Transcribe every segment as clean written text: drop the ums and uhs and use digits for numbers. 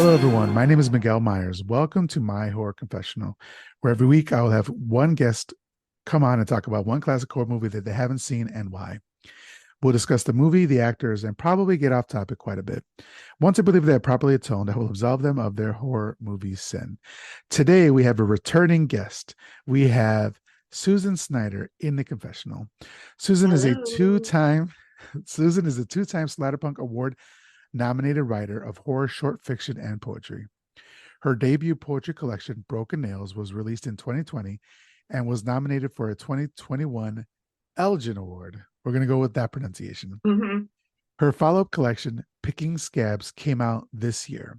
Hello, everyone. My name is Miguel Myers. Welcome to my horror confessional, where every week I will have one guest come on and talk about one classic horror movie that they haven't seen and why. We'll discuss the movie, the actors, and probably get off topic quite a bit. Once I believe they are properly atoned, I will absolve them of their horror movie sin. Today, we have a returning guest. We have Susan Snyder in the confessional. Susan is a Hello. two-time Susan is a two-time Slatterpunk Award nominated writer of horror short fiction and poetry. Her debut poetry collection, Broken Nails, was released in 2020 and was nominated for a 2021 Elgin Award. We're going to go with that pronunciation. hmm Her follow up collection, Picking Scabs, came out this year.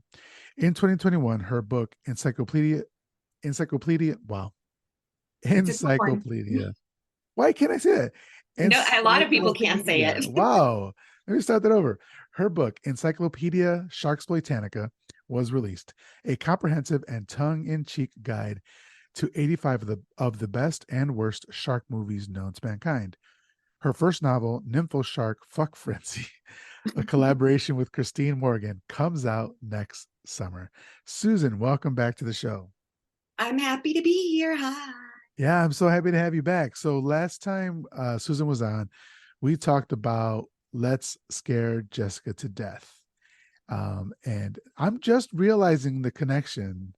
In 2021, her book, wow, It's a good one. Encyclopedia. Why can't I say that? No, a lot of people can't say Encyclopedia. it. Wow. Let me start that over. Her book, Encyclopedia Sharksploitanica, was released, a comprehensive and tongue-in-cheek guide to 85 of the best and worst shark movies known to mankind. Her first novel, Nympho Shark Fuck Frenzy, a collaboration with Christine Morgan, comes out next summer. Susan, welcome back to the show. I'm happy to be here. Hi. Yeah, I'm so happy to have you back. So last time Susan was on, we talked about Let's Scare Jessica to Death. And I'm just realizing the connection.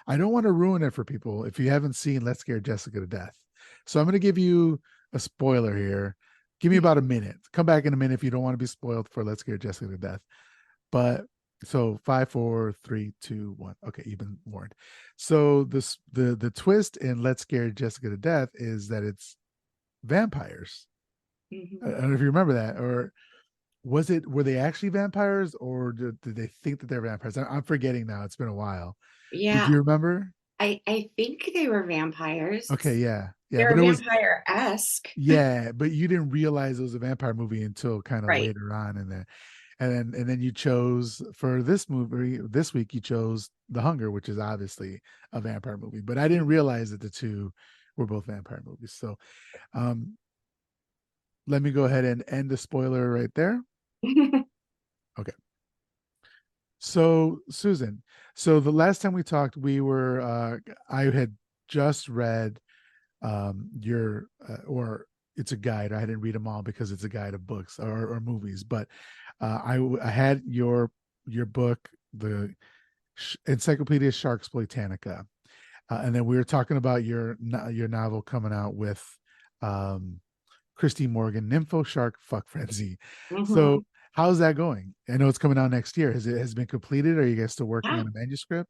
I don't want to ruin it for people if you haven't seen Let's Scare Jessica to Death. So I'm going to give you a spoiler here. Give me about a minute. Come back in a minute if you don't want to be spoiled for Let's Scare Jessica to Death. But so 5, 4, 3, 2, 1. Okay, you've been warned. So the twist in Let's Scare Jessica to Death is that it's vampires. I Mhm. don't know if you remember that, or were they actually vampires, or did they think that they're vampires? I'm forgetting now. It's been a while. Did Yeah, you remember? I think they were vampires. Okay, yeah, yeah, but They're it was vampire-esque. yeah, but you didn't realize it was a vampire movie until kind of Right. later on, and then you chose for this movie this week. You chose The Hunger, which is obviously a vampire movie, but I didn't realize that the two were both vampire movies. So, um, let me go ahead and end the spoiler right there. Okay. So Susan, so the last time we talked, I had just read your or it's a guide. I didn't read them all because it's a guide of books or movies, but I had your book, the Encyclopedia Sharksploitanica, and then we were talking about your novel coming out with um, Christy Morgan, Nympho Shark Fuck Frenzy. So hmm how's that going? I know it's coming out next year. Has it been completed? Are you guys still working Yeah. on a manuscript?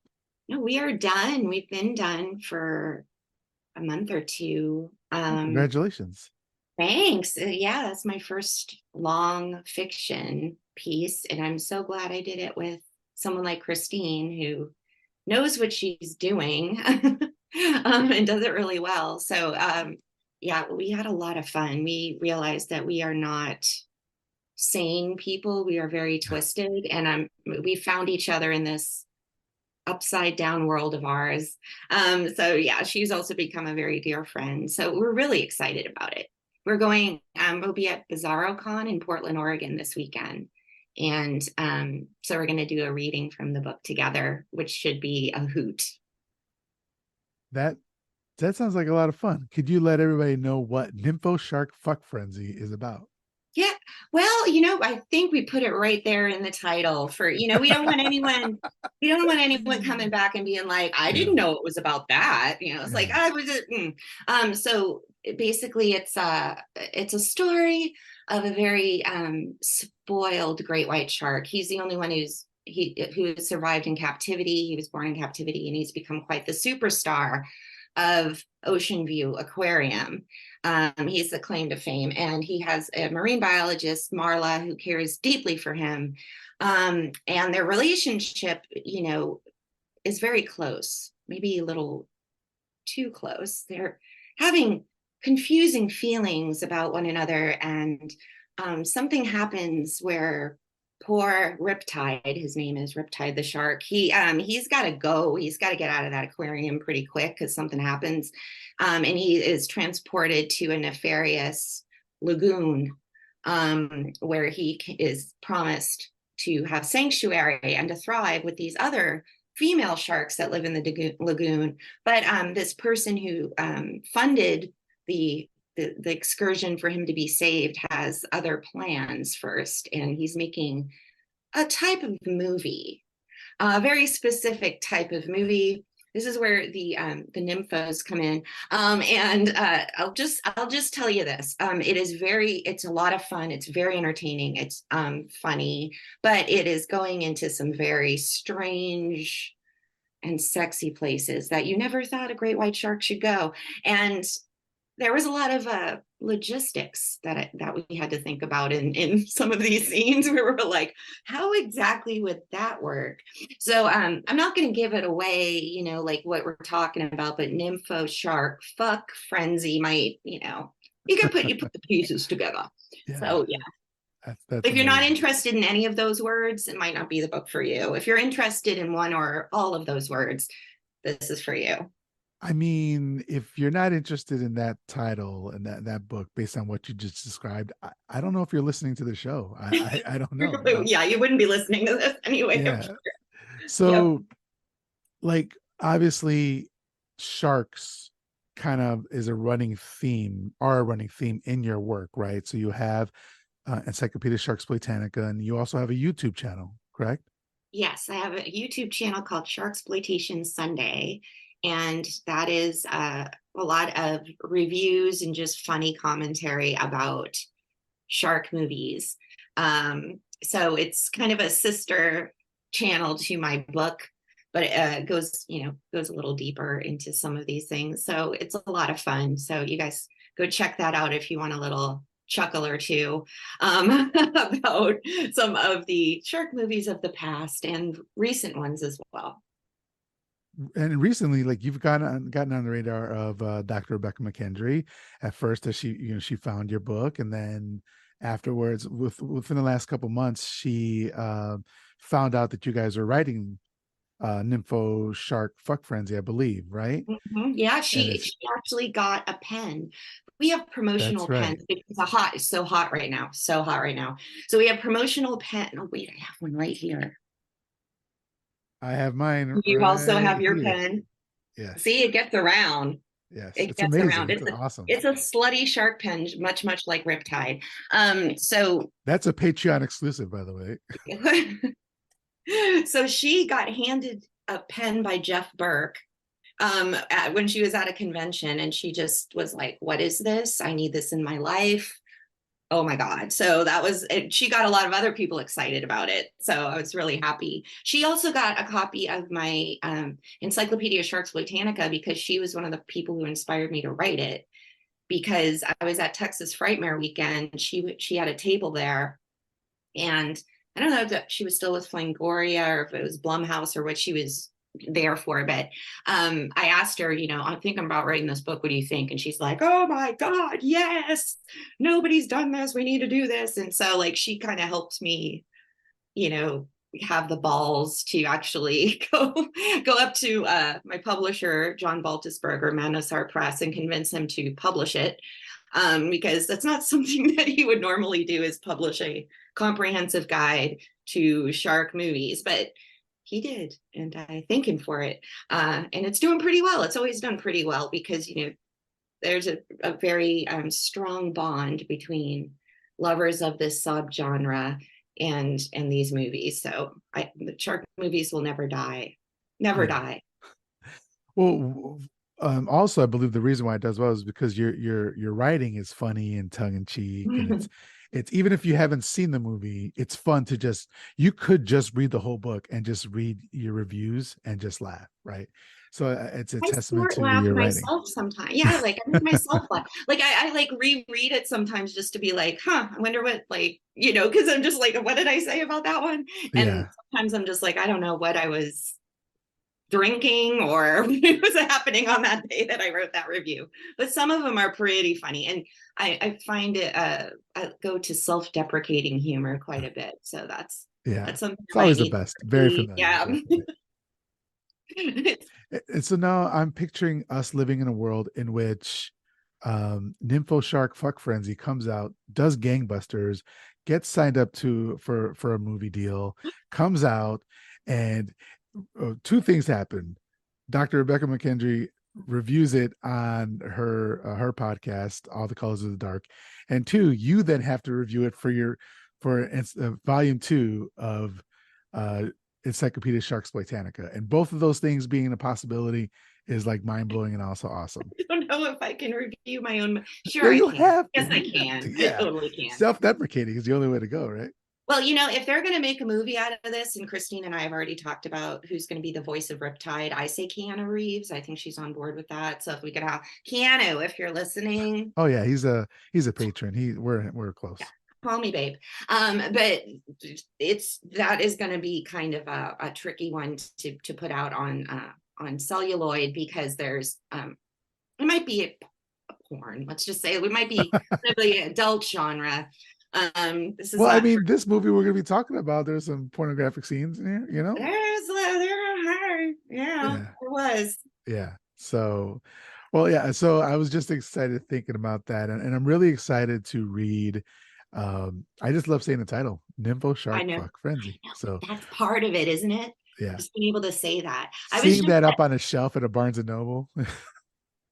No, we are done. We've been done for a month or two. Oh, congratulations. Thanks. Yeah, that's my first long fiction piece, and I'm so glad I did it with someone like Christine who knows what she's doing and does it really well. So, yeah, we had a lot of fun. We realized that we are not sane people. We are very twisted, and we found each other in this upside down world of ours. So yeah, she's also become a very dear friend. So we're really excited about it. We'll be at BizarroCon in Portland, Oregon this weekend. And so we're going to do a reading from the book together, which should be a hoot. That that sounds like a lot of fun. Could you let everybody know what Nympho Shark Fuck Frenzy is about? Yeah. Well, I think we put it right there in the title for, we don't want anyone coming back and being like, I Yeah, didn't know it was about that. It's like, yeah. I was just, so basically it's a story of a very spoiled great white shark. He's the only one who survived in captivity. He was born in captivity and he's become quite the superstar of Ocean View Aquarium. He's the claim to fame, and he has a marine biologist, Marla, who cares deeply for him. And their relationship, is very close, maybe a little too close. They're having confusing feelings about one another, and something happens where poor Riptide, his name is Riptide the shark. He's got to go. He's got to get out of that aquarium pretty quick because something happens, and he is transported to a nefarious lagoon where he is promised to have sanctuary and to thrive with these other female sharks that live in the lagoon. But this person who funded the excursion for him to be saved has other plans first, and he's making a type of movie, a very specific type of movie. This is where the nymphos come in, and I'll just tell you this: it's a lot of fun. It's very entertaining. It's funny, but it is going into some very strange and sexy places that you never thought a great white shark should go. And there was a lot of logistics that we had to think about in some of these scenes where we're like, how exactly would that work? So I'm not going to give it away, like what we're talking about, but Nympho Shark Fuck Frenzy might, you can put the pieces together. Yeah. So yeah. That's if you're not interested in any of those words, it might not be the book for you. If you're interested in one or all of those words, this is for you. I mean, if you're not interested in that title and that book based on what you just described, I don't know if you're listening to the show. I don't know. Yeah, you wouldn't be listening to this anyway. Yeah. Sure. So, yep. Like, obviously, sharks kind of is a running theme in your work, right? So you have Encyclopedia Sharksploitanica, and you also have a YouTube channel, correct? Yes, I have a YouTube channel called Sharksploitation Sunday, and that is a lot of reviews and just funny commentary about shark movies. So it's kind of a sister channel to my book, but it goes a little deeper into some of these things. So it's a lot of fun. So you guys go check that out if you want a little chuckle or two about some of the shark movies of the past and recent ones as well. And recently, like, you've gotten on the radar of Dr. Rebecca McKendry. At first, as she found your book, and then afterwards, within the last couple months, she found out that you guys are writing Nympho Shark Fuck Frenzy, I believe, right? Mm-hmm. Yeah, she actually got a pen. We have promotional pens. It's so hot right now. So hot right now. So we have promotional pen. Oh, wait, I have one right here. I have mine. You right also have your here. pen. Yes. See, it gets around. Yes, It it's gets amazing. around. It's awesome. It's a slutty shark pen, much like Riptide. So that's a Patreon exclusive, by the way. So she got handed a pen by Jeff Burke when she was at a convention, and she just was like, what is this? I need this in my life. Oh my God. So she got a lot of other people excited about it. So I was really happy. She also got a copy of my Encyclopedia Sharksploitanica because she was one of the people who inspired me to write it. Because I was at Texas Frightmare weekend. She had a table there, and I don't know if she was still with Fangoria or if it was Blumhouse or what she was there for, but I asked her, I think I'm about writing this book. What do you think? And she's like, oh my God, yes, nobody's done this. We need to do this. And so like she kind of helped me, have the balls to actually go up to my publisher, John Baltusberger, Manasar Press, and convince him to publish it. Because that's not something that he would normally do, is publish a comprehensive guide to shark movies, but he did, and I thank him for it. And it's doing pretty well. It's always done pretty well because there's a very strong bond between lovers of this subgenre and these movies. So the shark movies will never die, die. Well, also, I believe the reason why it does well is because your writing is funny and tongue in cheek, and it's even if you haven't seen the movie, it's fun to you could just read the whole book and just read your reviews and just laugh, right? So it's a testament to your writing. Sometimes, yeah, like I make myself laugh. Like I like reread it sometimes just to be like, I wonder what, because I'm just like, what did I say about that one? And sometimes I'm just like, I don't know what I was drinking or what was happening on that day that I wrote that review. But some of them are pretty funny, and I find it I go to self-deprecating humor quite a bit. So that's something it's always the best. Very familiar. Yeah. And so now I'm picturing us living in a world in which Nympho Shark Fuck Frenzy comes out, does gangbusters, gets signed up for a movie deal, comes out, and two things happen. Dr. Rebecca McKendry reviews it on her podcast, All the Colors of the Dark, and two, you then have to review it for volume 2 of uh, Encyclopedia Sharksploitanica, and both of those things being a possibility is like mind blowing and also awesome. I don't know if I can review my own. Sure, Yeah, I you can. have to. Yes, I You have to. can. I Yeah, totally can. self-deprecating is the only way to go, right? Well, if they're going to make a movie out of this, and Christine and I have already talked about who's going to be the voice of Riptide, I say Keanu Reeves. I think she's on board with that. So if we could have Keanu, if you're listening, Oh yeah, he's a patron. We're yeah, close. call me babe. But that is going to be kind of a tricky one to put out on celluloid, because there's it might be a porn. Let's just say it might be the adult genre. This is Well, I not for. mean, this movie we're gonna be talking about, there's some pornographic scenes in here, you know? Yeah, Yeah, it was. yeah. So, well, yeah. So I was just excited thinking about that, and I'm really excited to read. I just love saying the title, Nympho I Shark know. Fuck Frenzy. So That's part of it, isn't it? yeah, Just being able to say that. seeing that up on a shelf at a Barnes and Noble.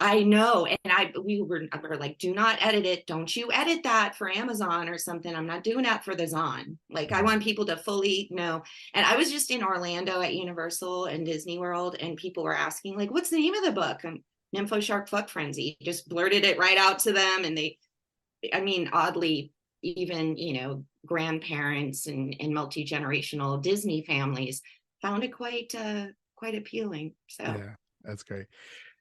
I know. And we were like, do not edit it. Don't you edit that for Amazon or something. I'm not doing that for the Zon. Like, I want people to fully know. And I was just in Orlando at Universal and Disney World, and people were asking, like, what's the name of the book? And Nympho Shark Fuck Frenzy. Just blurted it right out to them. And oddly, even, grandparents and multi-generational Disney families found it quite appealing. So Yeah, that's great.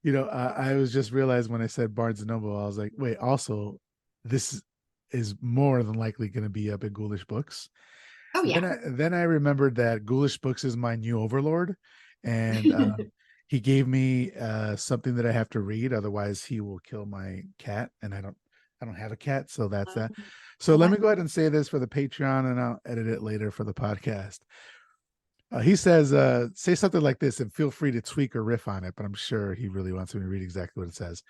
I was just realized when I said Barnes and Noble, I was like, wait, also, this is more than likely going to be up at Ghoulish Books. oh yeah. Then I remembered that Ghoulish Books is my new overlord, and he gave me something that I have to read, otherwise he will kill my cat, and I don't have a cat, so that's that. So Oh, let wow. me go ahead and say this for the Patreon, and I'll edit it later for the podcast. He says, say something like this and feel free to tweak or riff on it, but I'm sure he really wants me to read exactly what it says.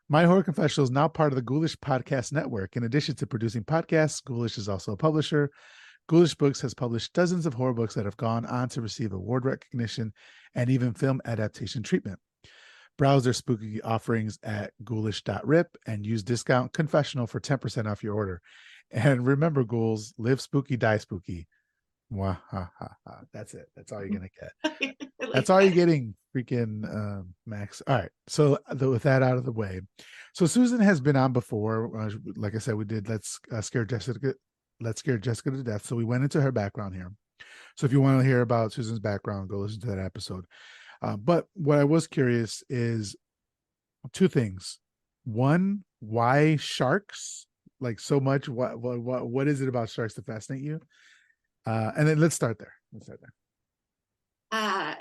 My Horror Confessional is now part of the Ghoulish Podcast Network. In addition to producing podcasts, Ghoulish is also a publisher. Ghoulish Books has published dozens of horror books that have gone on to receive award recognition and even film adaptation treatment. Browse their spooky offerings at ghoulish.rip and use discount Confessional for 10% off your order. And remember, ghouls, live spooky, die spooky. Mwah, ha, ha, ha. That's it. That's all you're going to get. That's all you're getting, freaking Max. All right. So with that out of the way, so Susan has been on before. Like I said, we did Let's Scare Jessica to Death. So we went into her background here. So if you want to hear about Susan's background, go listen to that episode. But what I was curious is two things. One, why sharks? Like so much. What is it about sharks that fascinate you? And then let's start there. Uh,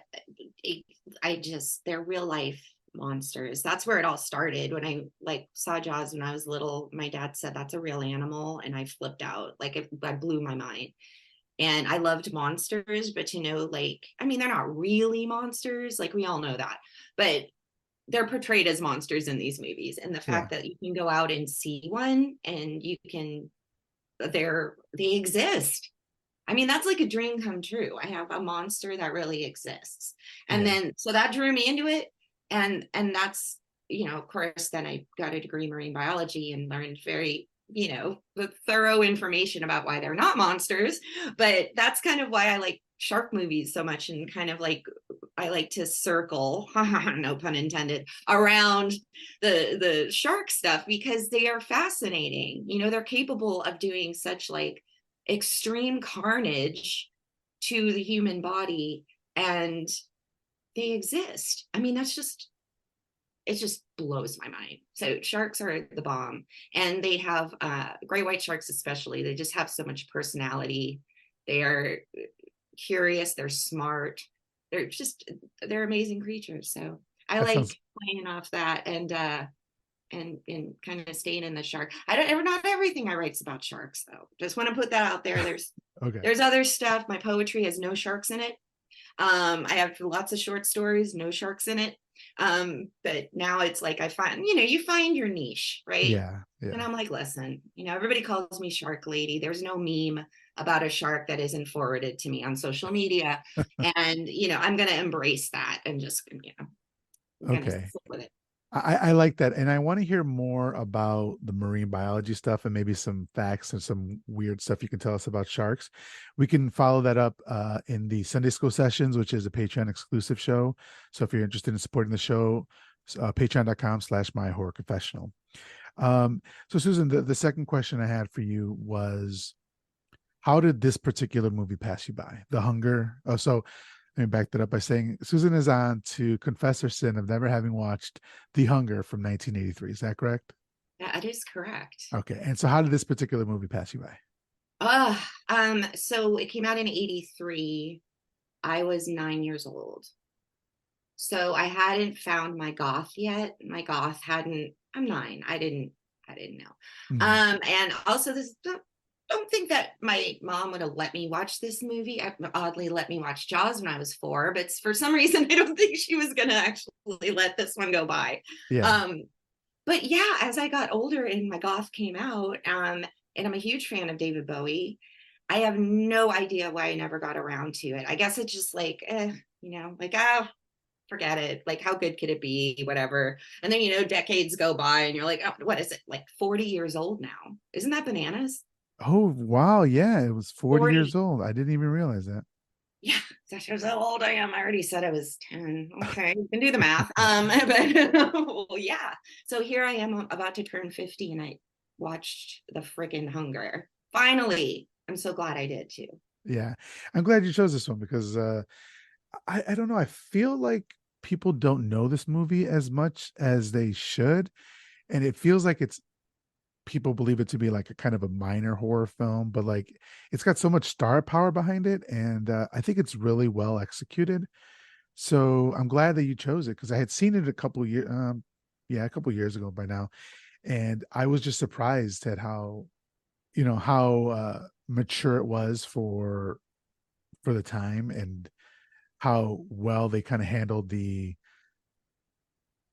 they're real life monsters. That's where it all started. When I saw Jaws when I was little, my dad said that's a real animal, and I flipped out. I blew my mind. And I loved monsters, but they're not really monsters. Like, we all know that, but they're portrayed as monsters in these movies. And the Yeah. fact that you can go out and see one, and they exist. I mean, that's like a dream come true. I have a monster that really exists. And Yeah. then, so that drew me into it. And that's, of course, then I got a degree in marine biology and learned very, the thorough information about why they're not monsters. But that's kind of why I like shark movies so much, and kind of like, I like to circle, no pun intended, around the shark stuff, because they are fascinating. They're capable of doing such like extreme carnage to the human body, and they exist. I mean, it just blows my mind. So sharks are the bomb, and they have great white sharks especially, they just have so much personality. They are curious, they're smart, they're amazing creatures. So I That like sounds playing off that, and kind of staying in the shark. I don't ever Not everything I write's about sharks, though. Just want to put that out there. okay. There's other stuff. My poetry has no sharks in it. I have lots of short stories, no sharks in it. But now it's like I find, you find your niche, right? Yeah, And yeah. I'm like, listen, everybody calls me Shark Lady. There's no meme about a shark that isn't forwarded to me on social media. And, I'm going to embrace that and just, I'm going to Okay. stick with it. I like that. And I want to hear more about the marine biology stuff and maybe some facts and some weird stuff you can tell us about sharks. We can follow that up in the Sunday School Sessions, which is a Patreon exclusive show. So if you're interested in supporting the show, patreon.com/my horror confessional. So Susan, the second question I had for you was, how did this particular movie pass you by? The Hunger. Oh, so let me back that up by saying Susan is on to confess her sin of never having watched The Hunger from 1983. Is that correct? That is correct. Okay. And so how did this particular movie pass you by? So it came out in 83. I was 9 years old. So I hadn't found my goth yet. My goth hadn't, I'm 9. I didn't know. Mm. And also this don't think that my mom would have let me watch this movie. Oddly let me watch Jaws when I was 4, but for some reason I don't think she was gonna actually let this one go by. Yeah. Um, but yeah, as I got older and my goth came out, and I'm a huge fan of David Bowie. I have no idea why I never got around to it. I guess it's just like, like, oh, forget it. Like, how good could it be? Whatever. And then, decades go by and you're like, oh, what is it? Like 40 years old now. Isn't that bananas? Oh, wow. Yeah. It was 40 years 40. old. I didn't even realize that. Yeah, that shows how old I am. I already said I was 10. Okay, you can do the math. But well, yeah. So here I am about to turn 50 and I watched the freaking Hunger. Finally. I'm so glad I did too. Yeah. I'm glad you chose this one because I don't know. I feel like people don't know this movie as much as they should. And it feels like people believe it to be like a kind of a minor horror film, but like it's got so much star power behind it, and I think it's really well executed. So I'm glad that you chose it because I had seen it a couple years, yeah, a couple years ago by now, and I was just surprised at how mature it was for the time, and how well they kind of handled the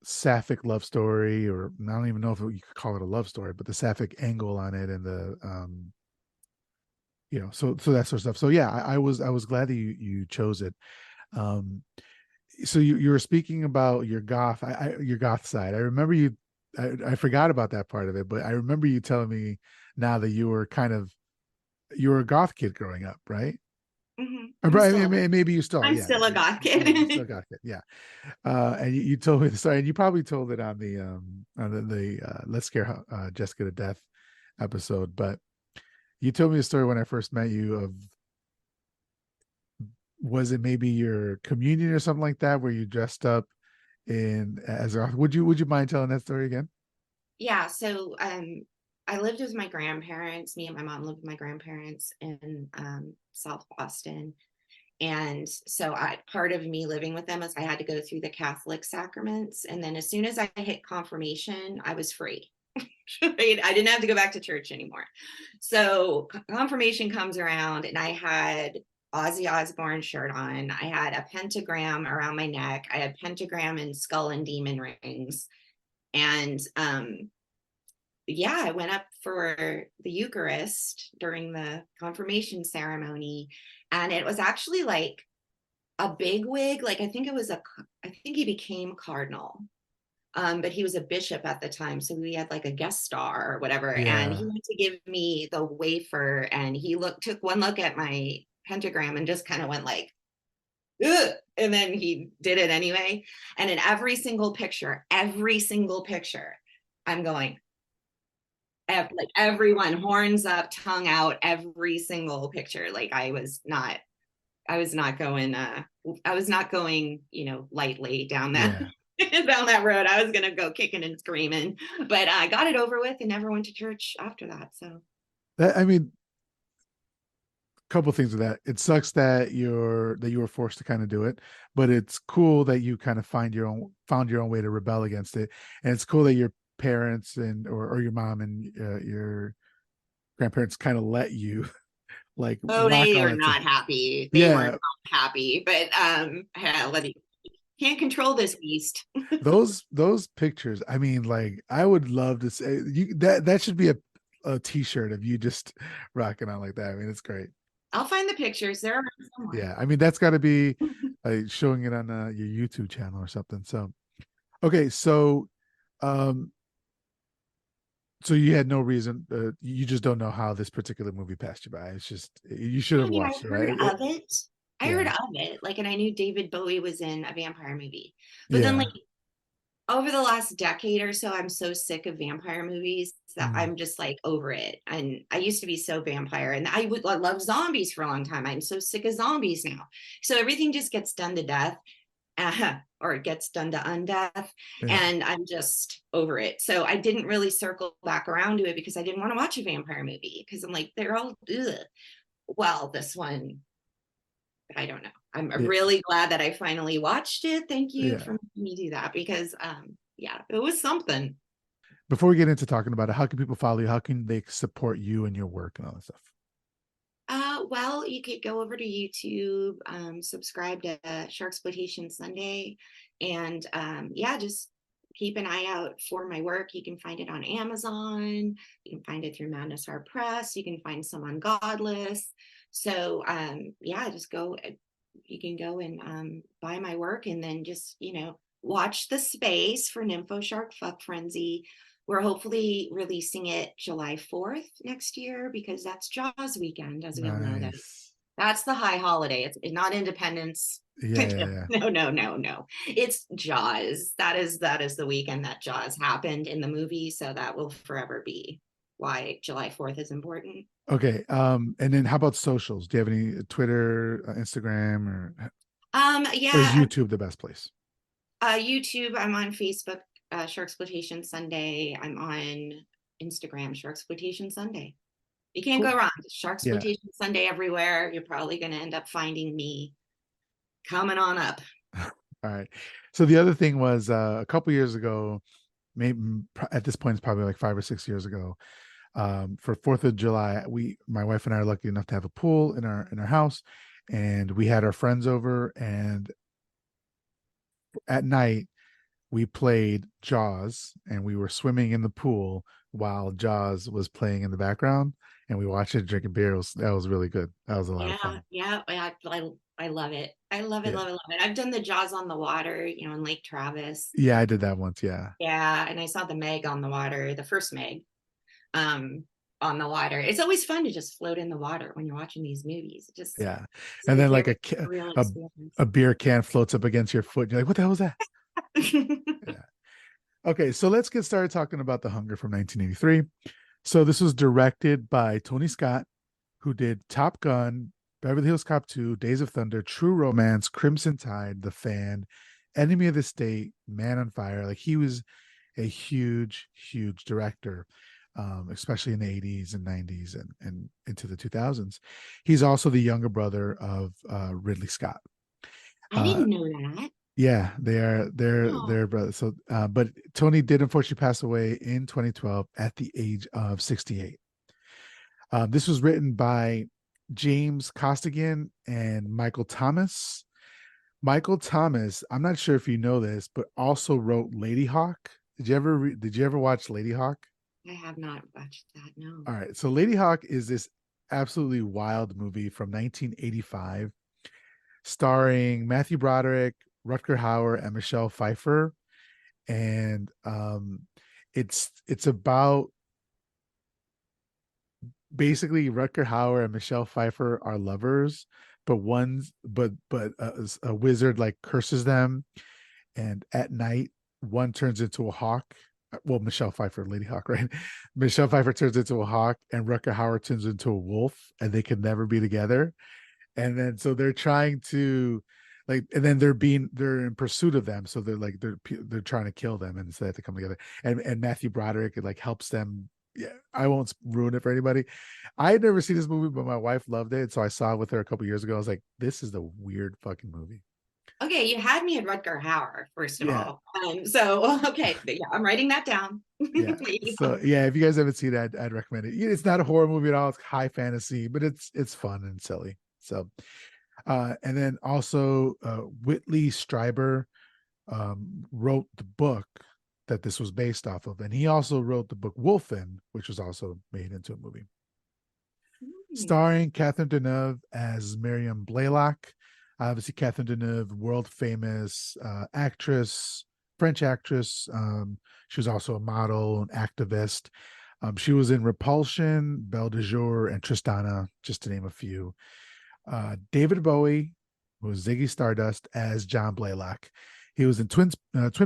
sapphic love story, or I don't even know if you could call it a love story, but the sapphic angle on it, and the so that sort of stuff. So yeah, I was glad that you chose it. um so you were speaking about your your goth side. I remember I forgot about that part of it, but I remember you telling me now that you were a goth kid growing up, right? Or I'm still maybe you still are. I'm Yeah, still a goth yeah, you still kid. goth kid. Yeah. And you told me the story, and you probably told it on the Let's Scare Jessica to Death episode, but you told me the story when I first met you of, was it maybe your communion or something like that, where you dressed up in as a, would you mind telling that story again? Yeah, so I lived with my grandparents. Me and my mom lived with my grandparents in South Boston. And so part of me living with them is I had to go through the Catholic sacraments. And then as soon as I hit confirmation, I was free. Right? I didn't have to go back to church anymore. So confirmation comes around and I had Ozzy Osbourne shirt on. I had a pentagram around my neck. I had pentagram and skull and demon rings. And yeah, I went up for the Eucharist during the confirmation ceremony. And it was actually like a big wig. Like I think he became cardinal. But he was a bishop at the time. So we had like a guest star or whatever. And he Yeah. went to give me the wafer and he took one look at my pentagram and just kind of went like, ugh, and then he did it anyway. And in every single picture, I'm going, like everyone horns up, tongue out, every single picture. Like I was not going, lightly down that Yeah. down that road. I was gonna go kicking and screaming, but I got it over with and never went to church after that. So I mean, a couple things with that. It sucks that you were forced to kind of do it, but it's cool that you kind of found your own way to rebel against it. And it's cool that your parents or your mom and your grandparents kind of let you like Oh, rock they all are that stuff. not happy. They were Yeah, not happy, but yeah, can't control this beast. those pictures. I mean, like I would love to say you that should be a t-shirt of you just rocking on like that. I mean, it's great. I'll find the pictures. They're around somewhere. Yeah, I mean that's got to be showing it on your YouTube channel or something. So okay, um, so you had no reason. You just don't know how this particular movie passed you by. It's just you should I have mean, watched I it, heard right? of it. I heard Yeah, of it. Like, and I knew David Bowie was in a vampire movie. But then, like, yeah. over the last decade or so, I'm so sick of vampire movies that Mm, I'm just like over it. And I used to be so vampire, and I love zombies for a long time. I'm so sick of zombies now. So everything just gets done to death, or it gets done to undeath, yeah, and I'm just over it. So I didn't really circle back around to it because I didn't want to watch a vampire movie because I'm like, they're all ugh. Well, this one, I don't know. I'm yeah, really glad that I finally watched it. Thank you for yeah. making me do that because yeah, it was something. Before we get into talking about it, how can people follow you? How can they support you and your work and all that stuff? Well, you could go over to YouTube, subscribe to Sharksploitation Sunday, and yeah, just keep an eye out for my work. You can find it on Amazon. You can find it through Madness Heart Press. You can find some on Godless. So yeah, just go. You can go and buy my work, and then just watch the space for Nympho Shark Fuck Frenzy. We're hopefully releasing it July 4th next year because that's Jaws weekend, as we all know that. Nice. That's the high holiday. It's not Independence. Yeah, yeah, yeah. No, no, no, no. It's Jaws. That is the weekend that Jaws happened in the movie. So that will forever be why July 4th is important. Okay. And then how about socials? Do you have any Twitter, Instagram, or is Yeah, YouTube the best place? YouTube. I'm on Facebook, Sharksploitation Sunday. I'm on Instagram, Sharksploitation Sunday. You can't Cool. go wrong. Yeah. Sharksploitation Sunday everywhere. You're probably going to end up finding me coming on up. All right. So the other thing was a couple years ago, maybe at this point it's probably like 5 or 6 years ago. For Fourth of July, my wife and I are lucky enough to have a pool in our house, and we had our friends over, and at night we played Jaws, and we were swimming in the pool while Jaws was playing in the background, and we watched it drinking beer. That was really good. That was a lot of Yeah, fun. yeah, I love it. I love it, Yeah, love it, love it. I've done the Jaws on the water, in Lake Travis. yeah, I did that once. Yeah, Yeah, and I saw the Meg on the water, the first Meg, um, on the water. It's always fun to just float in the water when you're watching these movies. yeah, It's and a then like very real a experience. a beer can floats up against your foot. You're like, what the hell was that? Yeah. Okay, so let's get started talking about The Hunger from 1983. So this was directed by Tony Scott, who did Top Gun, Beverly Hills Cop 2, Days of Thunder, True Romance, Crimson Tide, The Fan, Enemy of the State, Man on Fire. Like he was a huge, huge director, especially in the 80s and 90s and into the 2000s. He's also the younger brother of Ridley Scott. I Uh, didn't know that. yeah, they're Oh, brothers. So, but Tony did unfortunately pass away in 2012 at the age of 68. This was written by James Costigan and Michael Thomas. Michael Thomas, I'm not sure if you know this, but also wrote Lady Hawk. Did you ever watch Lady Hawk? I have not watched that. No. All right. So Lady Hawk is this absolutely wild movie from 1985 starring Matthew Broderick, Rutger Hauer, and Michelle Pfeiffer. And it's about basically Rutger Hauer and Michelle Pfeiffer are lovers, but a wizard like curses them, and at night one turns into a hawk. Well, Michelle Pfeiffer, Lady Hawk, right? Michelle Pfeiffer turns into a hawk, and Rutger Hauer turns into a wolf, and they can never be together. And then so they're trying to and then they're in pursuit of them, so they're trying to kill them, and so they have to come together. And Matthew Broderick like helps them. Yeah, I won't ruin it for anybody. I had never seen this movie, but my wife loved it, so I saw it with her a couple years ago. I was like, this is the weird fucking movie. Okay, you had me at Rutger Hauer, first of Yeah, all. So okay, but yeah, I'm writing that down. yeah. So yeah, if you guys haven't seen it, I'd recommend it. It's not a horror movie at all. It's high fantasy, but it's fun and silly. So, and then also Whitley Strieber wrote the book that this was based off of, and he also wrote the book Wolfen, which was also made into a movie, starring Catherine Deneuve as Miriam Blaylock. Obviously, Catherine Deneuve, world famous actress, French actress. She was also a model, an activist. She was in Repulsion, Belle de Jour, and Tristana, just to name a few. David Bowie was Ziggy Stardust as John Blaylock. He was in Twin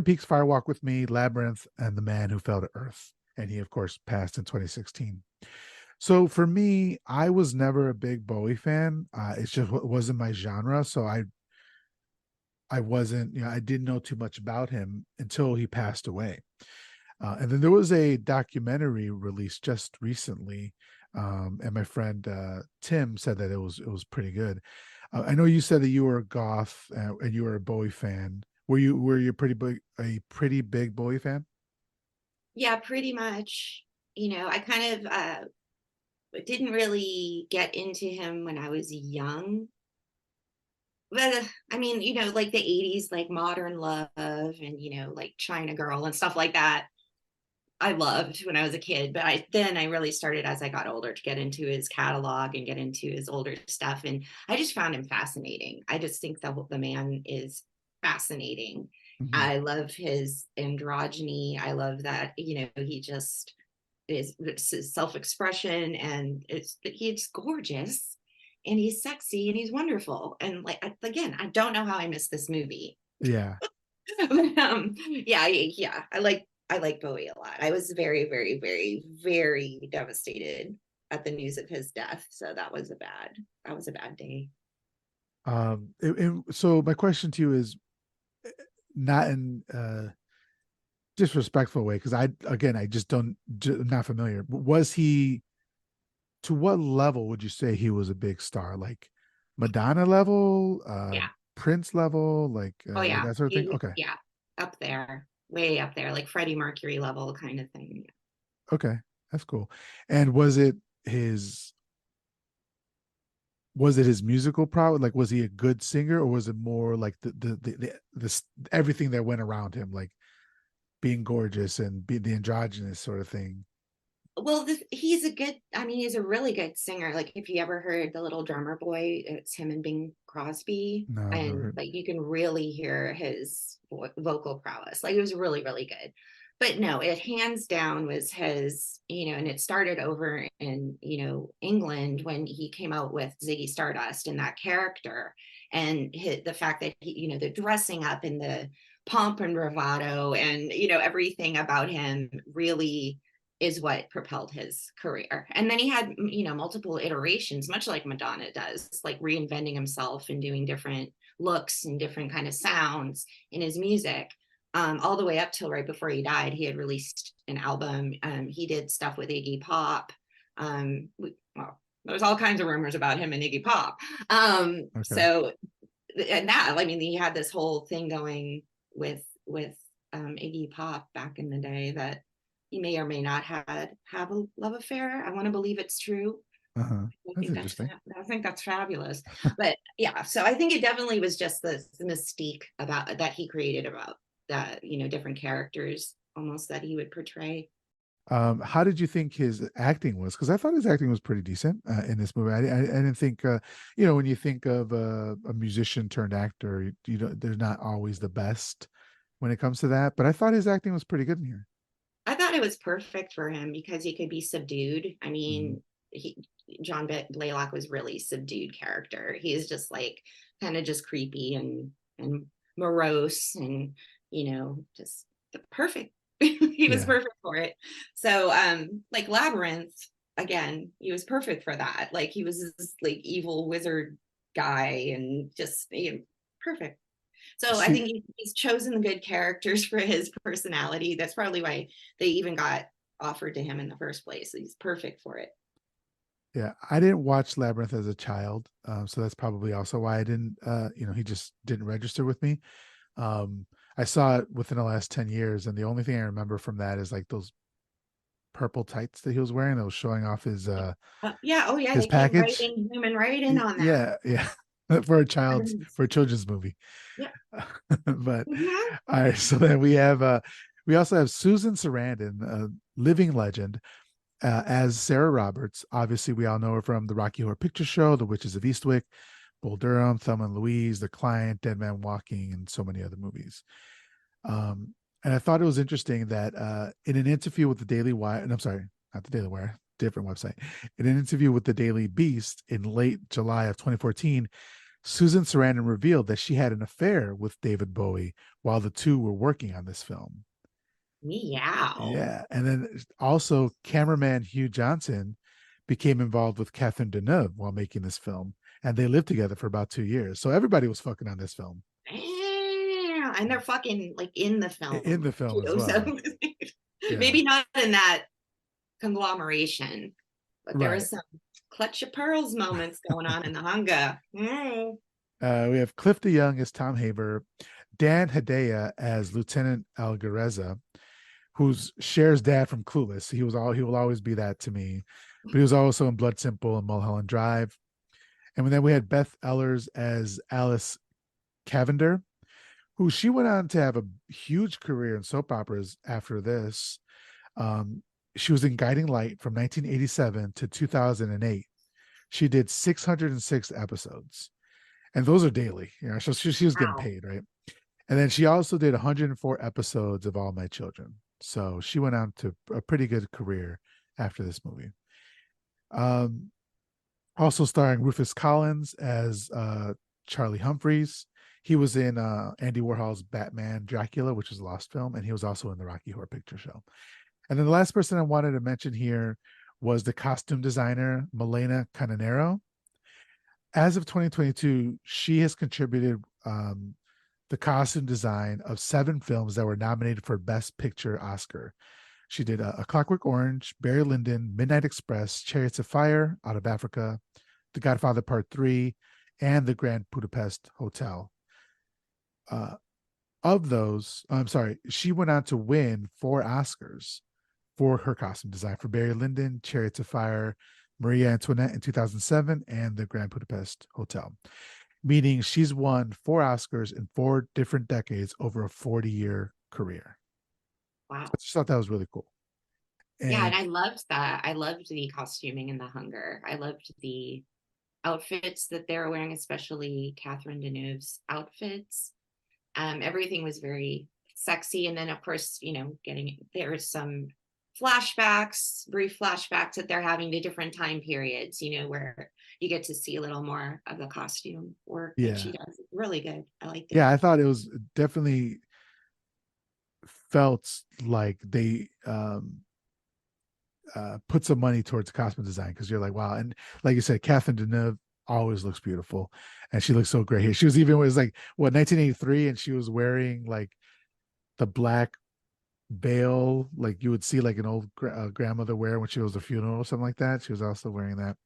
Peaks, Firewalk with Me, Labyrinth, and The Man Who Fell to Earth. And he, of course, passed in 2016. So for me, I was never a big Bowie fan. It's just wasn't my genre. So I wasn't, I didn't know too much about him until he passed away. And then there was a documentary released just recently, and my friend Tim said that it was pretty good. I know you said that you were a goth and you were a Bowie fan. Were you a pretty big Bowie fan? Yeah, pretty much. I kind of didn't really get into him when I was young. But I mean, like the 80s, like Modern Love and, like China Girl and stuff like that. I loved when I was a kid, but I really started as I got older to get into his catalog and get into his older stuff. And I just found him fascinating. I just think that the man is fascinating. Mhm. I love his androgyny. I love that, he just is self-expression, and he's gorgeous and he's sexy and he's wonderful. And like, again, I don't know how I missed this movie. Yeah. But, yeah, I like Bowie a lot. I was very, very, very, very devastated at the news of his death. So that was a bad day. So my question to you is not in disrespectful way because I just don't, I'm not familiar. Was he, to what level would you say he was a big star? Like Madonna level, Yeah. Prince level, Oh like yeah. that sort of thing? Okay. Yeah. Up there, way up there, like Freddie Mercury level kind of thing. Okay. That's cool. And was it his musical prowess? Like, was he a good singer, or was it more like the everything that went around him, like being gorgeous and be the androgynous sort of thing? Well, he's a really good singer. Like if you ever heard the Little Drummer Boy, it's him and Bing Crosby, No, I've never and heard. like you can really hear his vocal prowess. Like it was really, really good. But no, it hands down was his, and it started over in, England when he came out with Ziggy Stardust and that character, and the fact that the dressing up and the pomp and bravado and everything about him really is what propelled his career. And then he had, multiple iterations, much like Madonna does, like reinventing himself and doing different looks and different kind of sounds in his music. All the way up till right before he died, he had released an album. He did stuff with Iggy Pop. Well, there's all kinds of rumors about him and Iggy Pop. Okay. So, and that, I mean, he had this whole thing going with Iggy Pop back in the day that he may or may not have a love affair. I want to believe it's true. Uh-huh. I That's think that's interesting. I think that's fabulous. But yeah, so I think it definitely was just the mystique about that he created about that, different characters almost that he would portray. How did you think his acting was? Because I thought his acting was pretty decent in this movie. I didn't think, when you think of a musician turned actor, they're not always the best when it comes to that. But I thought his acting was pretty good in here. I thought it was perfect for him because he could be subdued. I Mhm. mean, he John Blaylock was really subdued character. He is just like kind of just creepy and morose and just perfect. He was Yeah. perfect for it. So like Labyrinth, again, he was perfect for that. Like he was this like evil wizard guy and just perfect. So I See, think he's chosen the good characters for his personality. That's probably why they even got offered to him in the first place. He's perfect for it. Yeah, I didn't watch Labyrinth as a child, so that's probably also why I didn't. He just didn't register with me. Um, I saw it within the last 10 years, and the only thing I remember from that is like those purple tights that he was wearing that was showing off Yeah. Oh, yeah. his They came right package. in, zooming right in on that. Yeah, yeah, for a children's movie. Yeah. But Mhm. all right, so then we also have Susan Sarandon, a living legend, as Sarah Roberts. Obviously, we all know her from the Rocky Horror Picture Show, The Witches of Eastwick, Bull Durham, Thelma and Louise, The Client, Dead Man Walking, and so many other movies. Um, and I thought it was interesting that in an interview with the Daily Wire, and I'm sorry, not the Daily Wire, different website, in an interview with the Daily Beast in late July of 2014, Susan Sarandon revealed that she had an affair with David Bowie while the two were working on this film. Meow. Yeah. And then also, cameraman Hugh Johnson became involved with Catherine Deneuve while making this film, and they lived together for about 2 years. So everybody was fucking on this film, Meow. And they're fucking like in the in film the film as too. well. So Yeah. maybe not in that conglomeration, but there Right. was some clutch of pearls moments going on in the hunger. We have Cliff DeYoung as Tom Haver, Dan Hedaya as Lieutenant Algareza, who's Cher's dad from Clueless. He will always be that to me. But he was also in Blood Simple and Mulholland Drive. And then we had Beth Ellers as Alice Cavender, who she went on to have a huge career in soap operas after this. Um, she was in Guiding Light from 1987 to 2008. She did 606 episodes, and those are daily. So she was getting Wow. paid, right? And then she also did 104 episodes of All My Children. So she went on to a pretty good career after this movie. Um, Also starring Rufus Collins as Charlie Humphreys. He was in Andy Warhol's Batman Dracula, which is a lost film, and he was also in the Rocky Horror Picture Show. And then the last person I wanted to mention here was the costume designer Milena Cananero. As of 2022, she has contributed the costume design of 7 films that were nominated for Best Picture Oscar. She did A Clockwork Orange, Barry Lyndon, Midnight Express, Chariots of Fire, Out of Africa, The Godfather Part 3, and The Grand Budapest Hotel. Uh, of those, I'm sorry, she went on to win 4 Oscars for her costume design for Barry Lyndon, Chariots of Fire, Maria Antoinette in 2007, and The Grand Budapest Hotel, meaning she's won 4 Oscars in 4 different decades over a 40-year career. I Wow. just thought that was really cool. Yeah, and And I loved that. I loved the costuming in the hunger. I loved the outfits that they were wearing, especially Catherine Deneuve's outfits. Everything was very sexy. And then, of course, getting there's some flashbacks, brief flashbacks that they're having to different time periods, where you get to see a little more of the costume work that she yeah, does. Really good. I liked it. yeah, I thought it was definitely felt like they put some money towards costume design because you're like, wow. And like you said, Catherine Deneuve always looks beautiful, and she looks so great here. She was even, it was like, what, 1983, and she was wearing like the black veil like you would see like an old grandmother wear when she was a funeral or something like that. She was also wearing that.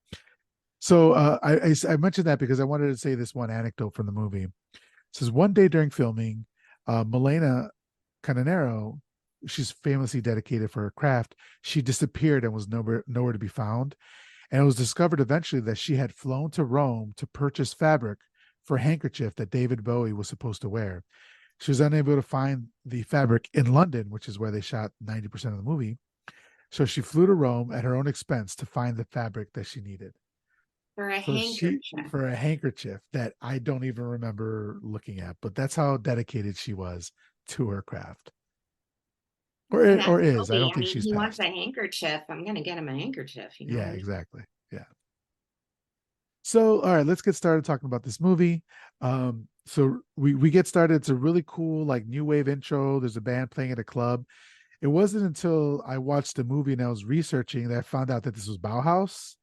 So I mentioned that because I wanted to say this one anecdote from the movie. It says one day during filming, Milena Cananero, she's famously dedicated for her craft, she disappeared and was nowhere to be found. And it was discovered eventually that she had flown to Rome to purchase fabric for a handkerchief that David Bowie was supposed to wear. She was unable to find the fabric in London, which is where they shot 90% of the movie. So she flew to Rome at her own expense to find the fabric that she needed. For a So she, handkerchief. for a handkerchief that I don't even remember looking at, but that's how dedicated she was to her craft. And that's Or is. I Toby. don't I think mean, she's he wants a passed. handkerchief. I'm going to get him a handkerchief. You know what Yeah, I mean? exactly. Yeah. So, all right, let's get started talking about this movie. So we get started. It's a really cool, like, new wave intro. There's a band playing at a club. It wasn't until I watched the movie and I was researching that I found out that this was Bauhaus.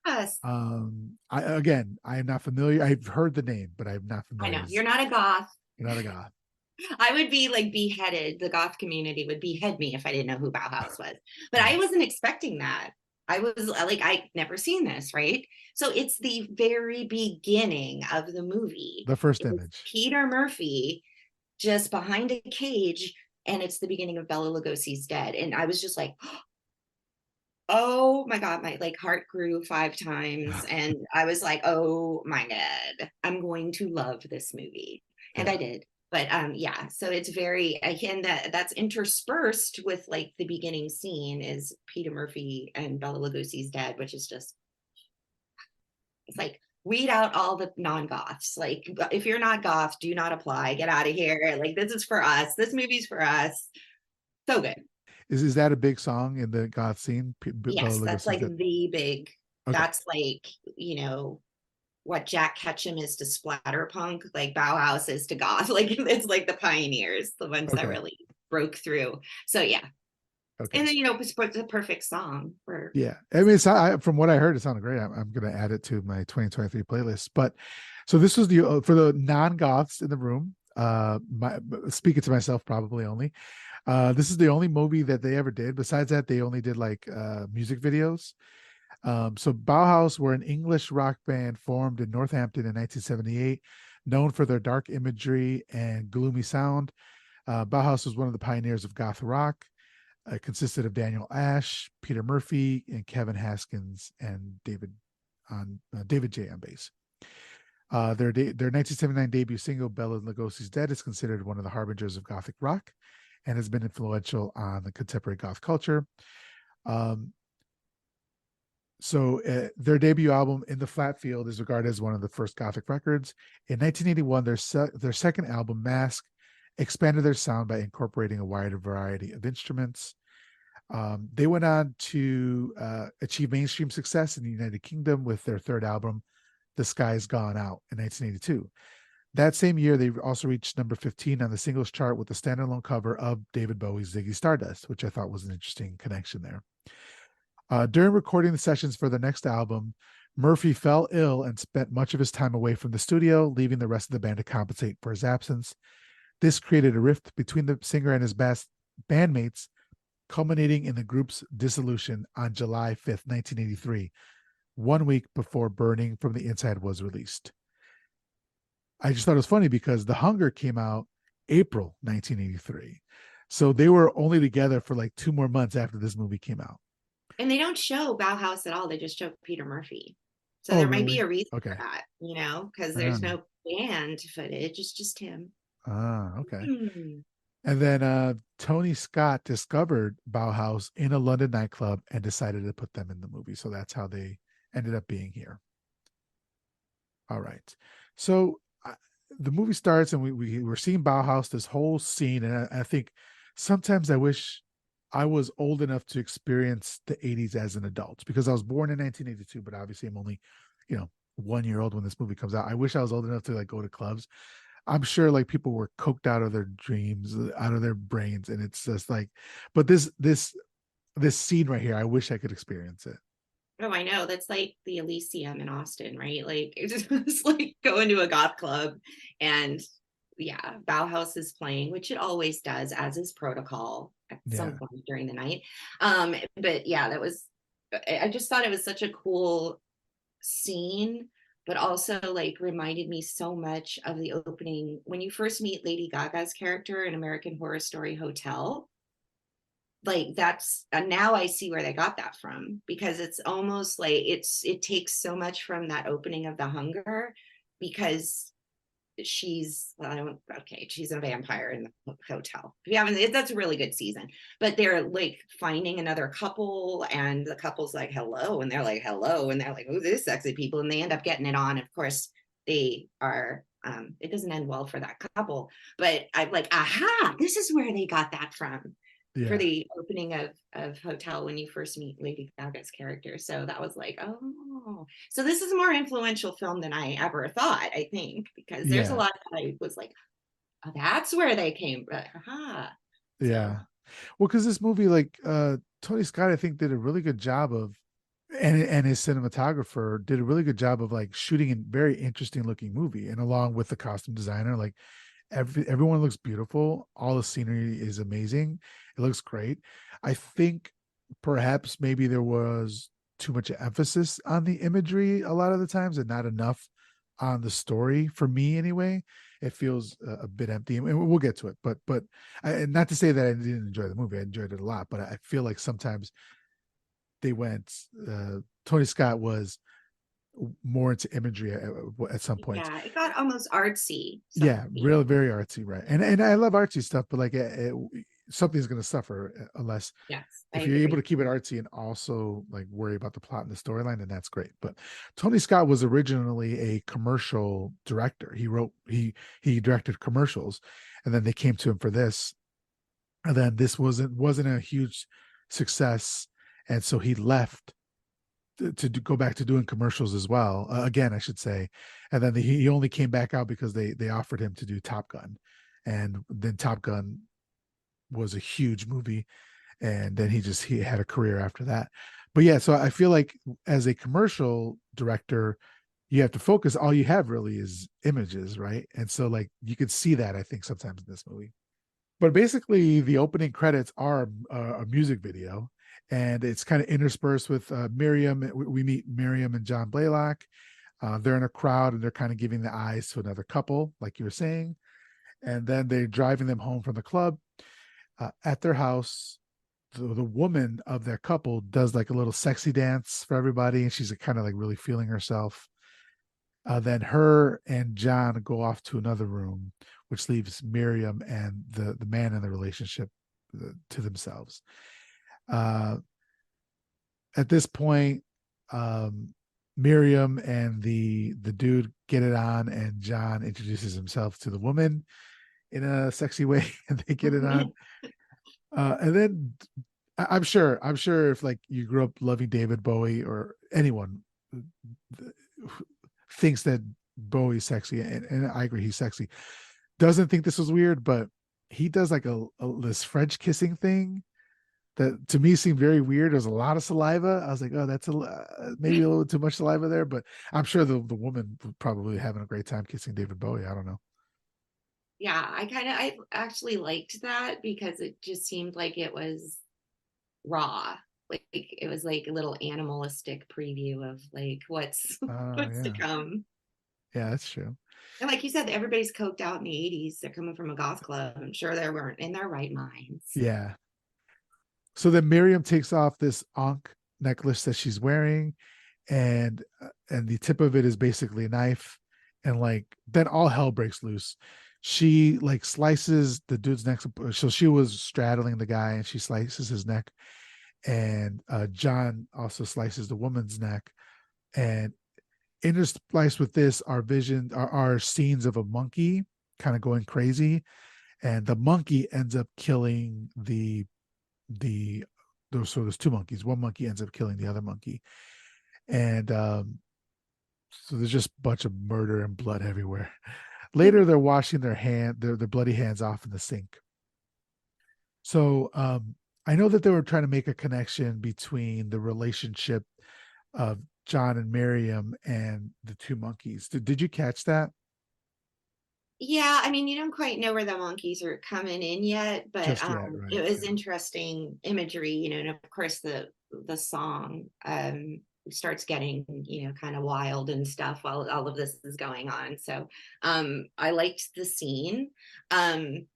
Yes. I am not familiar. I've heard the name, but I'm not I familiar. know. You're not a goth. You're not a guy. I would be like beheaded. The goth community would behead me if I didn't know who Bauhaus was. But I Yeah. wasn't expecting that. I was like, I'd never seen this, right? So it's the very beginning of the movie. The first It's image. Peter Murphy just behind a cage, and it's the beginning of Bela Lugosi's dead. And I was just like, oh my God, my like heart grew 5 times. And I was like, oh my God, I'm going to love this movie. And Yeah. I did. But yeah, so it's very again that's interspersed with like the beginning scene is Peter Murphy and Bela Lugosi's dead, which is just it's like weed out all the non-goths. Like if you're not goth, do not apply. Get out of here. Like this is for us. This movie's for us. So good. Is that a big song in the goth scene? Bela Yes, that's Lugosi's like that? the big, Okay. that's like, what Jack Ketchum is to splatterpunk, like Bauhaus is to goth. Like it's like the pioneers, the ones that Okay. really broke through. So yeah. Okay. And then, it's the perfect song for Yeah, I mean, from what I heard, it sounded great. I'm going to add it to my 2023 playlist. But so this was the for the non-goths in the room. Speaking to myself, probably only. This is the only movie that they ever did. Besides that, they only did like music videos. So Bauhaus were an English rock band formed in Northampton in 1978, known for their dark imagery and gloomy sound. Bauhaus was one of the pioneers of goth rock. It consisted of Daniel Ash, Peter Murphy, and Kevin Haskins, and David J on bass. Their 1979 debut single "Bela Lugosi's Dead" is considered one of the harbingers of Gothic rock, and has been influential on the contemporary goth culture. Um, their debut album "In the Flat Field" is regarded as one of the first Gothic records. In 1981, their second album "Mask" expanded their sound by incorporating a wider variety of instruments. They went on to achieve mainstream success in the United Kingdom with their third album, "The Sky's Gone Out" in 1982. That same year, they also reached number 15 on the singles chart with a standalone cover of David Bowie's "Ziggy Stardust," which I thought was an interesting connection there. During recording the sessions for the next album, Murphy fell ill and spent much of his time away from the studio, leaving the rest of the band to compensate for his absence. This created a rift between the singer and his bandmates, culminating in the group's dissolution on July 5th, 1983, 1 week before Burning from the Inside was released. I just thought it was funny because The Hunger came out April 1983. So they were only together for like 2 more months after this movie came out. and they don't show Bauhaus at all. They just show Peter Murphy. So Oh, there might be really? a reason for Okay. that, because there's Ah, no band footage. It's just him. okay. Hmm. And then Tony Scott discovered Bauhaus in a London nightclub and decided to put them in the movie. So that's how they ended up being here. All right. So the movie starts and we're seeing Bauhaus, this whole scene. And I think sometimes I wish I was old enough to experience the 80s as an adult because I was born in 1982, but obviously I'm only, 1 year old when this movie comes out. I wish I was old enough to like go to clubs. I'm sure like people were coked out of their dreams, out of their brains. And it's just like, but this scene right here, I wish I could experience it. Oh, I know. That's like the Elysium in Austin, right? Like it's just like going to a goth club and yeah, Bauhaus is playing, which it always does, as is protocol at some Yeah. point during the night. But yeah, I just thought it was such a cool scene, but also like reminded me so much of the opening when you first meet Lady Gaga's character in American Horror Story Hotel. Like that's now I see where they got that from because it's almost like it takes so much from that opening of The Hunger because she's well, I don't okay, she's a vampire in the hotel. If you haven't, that's a really good season. But they're like finding another couple, and the couple's like hello, and they're like hello, and they're like, oh, this sexy people, and they end up getting it on. Of course, they are. It doesn't end well for that couple, but I'm like, aha, this is where they got that from for Yeah. the opening of Hotel when you first meet Lady Gaga's character. So that was like, oh, so this is a more influential film than I ever thought, I think, because there's a Yeah. lot that I was like, oh, that's where they came from. Aha. So Yeah. Well, because this movie, like Tony Scott, I think did a really good job of, and his cinematographer did a really good job of like shooting a very interesting looking movie, and along with the costume designer, like everyone looks beautiful. All the scenery is amazing. It looks great. I think perhaps maybe there was too much emphasis on the imagery a lot of the times and not enough on the story for me anyway. It feels a bit empty, and we'll get to it. But and not to say that I didn't enjoy the movie, I enjoyed it a lot. But I feel like sometimes they went. Tony Scott was more into imagery at some points. Yeah, it got almost artsy. Yeah, You really know, very artsy, right? And I love artsy stuff, but like something's going to suffer unless yes, I if you're able agree. to keep it artsy and also like worry about the plot and the storyline, then that's great. But Tony Scott was originally a commercial director. He directed commercials, and then they came to him for this, and then this wasn't a huge success, and so he left to go back to doing commercials as well. Again, I should say, and then he only came back out because they offered him to do Top Gun, and then Top Gun was a huge movie, and then he had a career after that. But yeah, so I feel like as a commercial director, you have to focus. All you have really is images, right? And so like you could see that I think sometimes in this movie. But basically, the opening credits are a music video, and it's kind of interspersed with Miriam. We meet Miriam and John Blaylock. They're in a crowd and they're kind of giving the eyes to another couple, like you were saying. And then they're driving them home from the club. At their house, the woman of their couple does like a little sexy dance for everybody, and she's kind of like really feeling herself. Then her and John go off to another room, which leaves Miriam and the man in the relationship to themselves. Uh, at this point, um, Miriam and the dude get it on, and John introduces himself to the woman in a sexy way, and they get it on. And then I'm sure if like you grew up loving David Bowie or anyone thinks that Bowie's sexy, and I agree he's sexy, doesn't think this was weird, but he does like this French kissing thing that to me seemed very weird. There's a lot of saliva. I was like, oh, that's maybe a little too much saliva there, but I'm sure the woman was probably having a great time kissing David Bowie. I don't know. Yeah, I actually liked that because it just seemed like it was raw. Like it was like a little animalistic preview of like what's Oh what's to yeah, come. yeah, that's true. And like you said, everybody's coked out in the 80s. They're coming from a goth club. I'm sure they weren't in their right minds. Yeah. So then Miriam takes off this Ankh necklace that she's wearing, and the tip of it is basically a knife, and like then all hell breaks loose. She like slices the dude's neck, so she was straddling the guy and she slices his neck, and John also slices the woman's neck, and interspliced with this are scenes of a monkey kind of going crazy, and the monkey ends up killing the so there's two monkeys. One monkey ends up killing the other monkey, and so there's just a bunch of murder and blood everywhere. Later, they're washing their bloody hands off in the sink. So I know that they were trying to make a connection between the relationship of John and Miriam and the two monkeys. Did you catch that? Yeah, I mean, you don't quite know where the monkeys are coming in yet, but Just yet, right? it was Yeah. interesting imagery, and of course the song starts getting, kind of wild and stuff while all of this is going on. So I liked the scene. Um,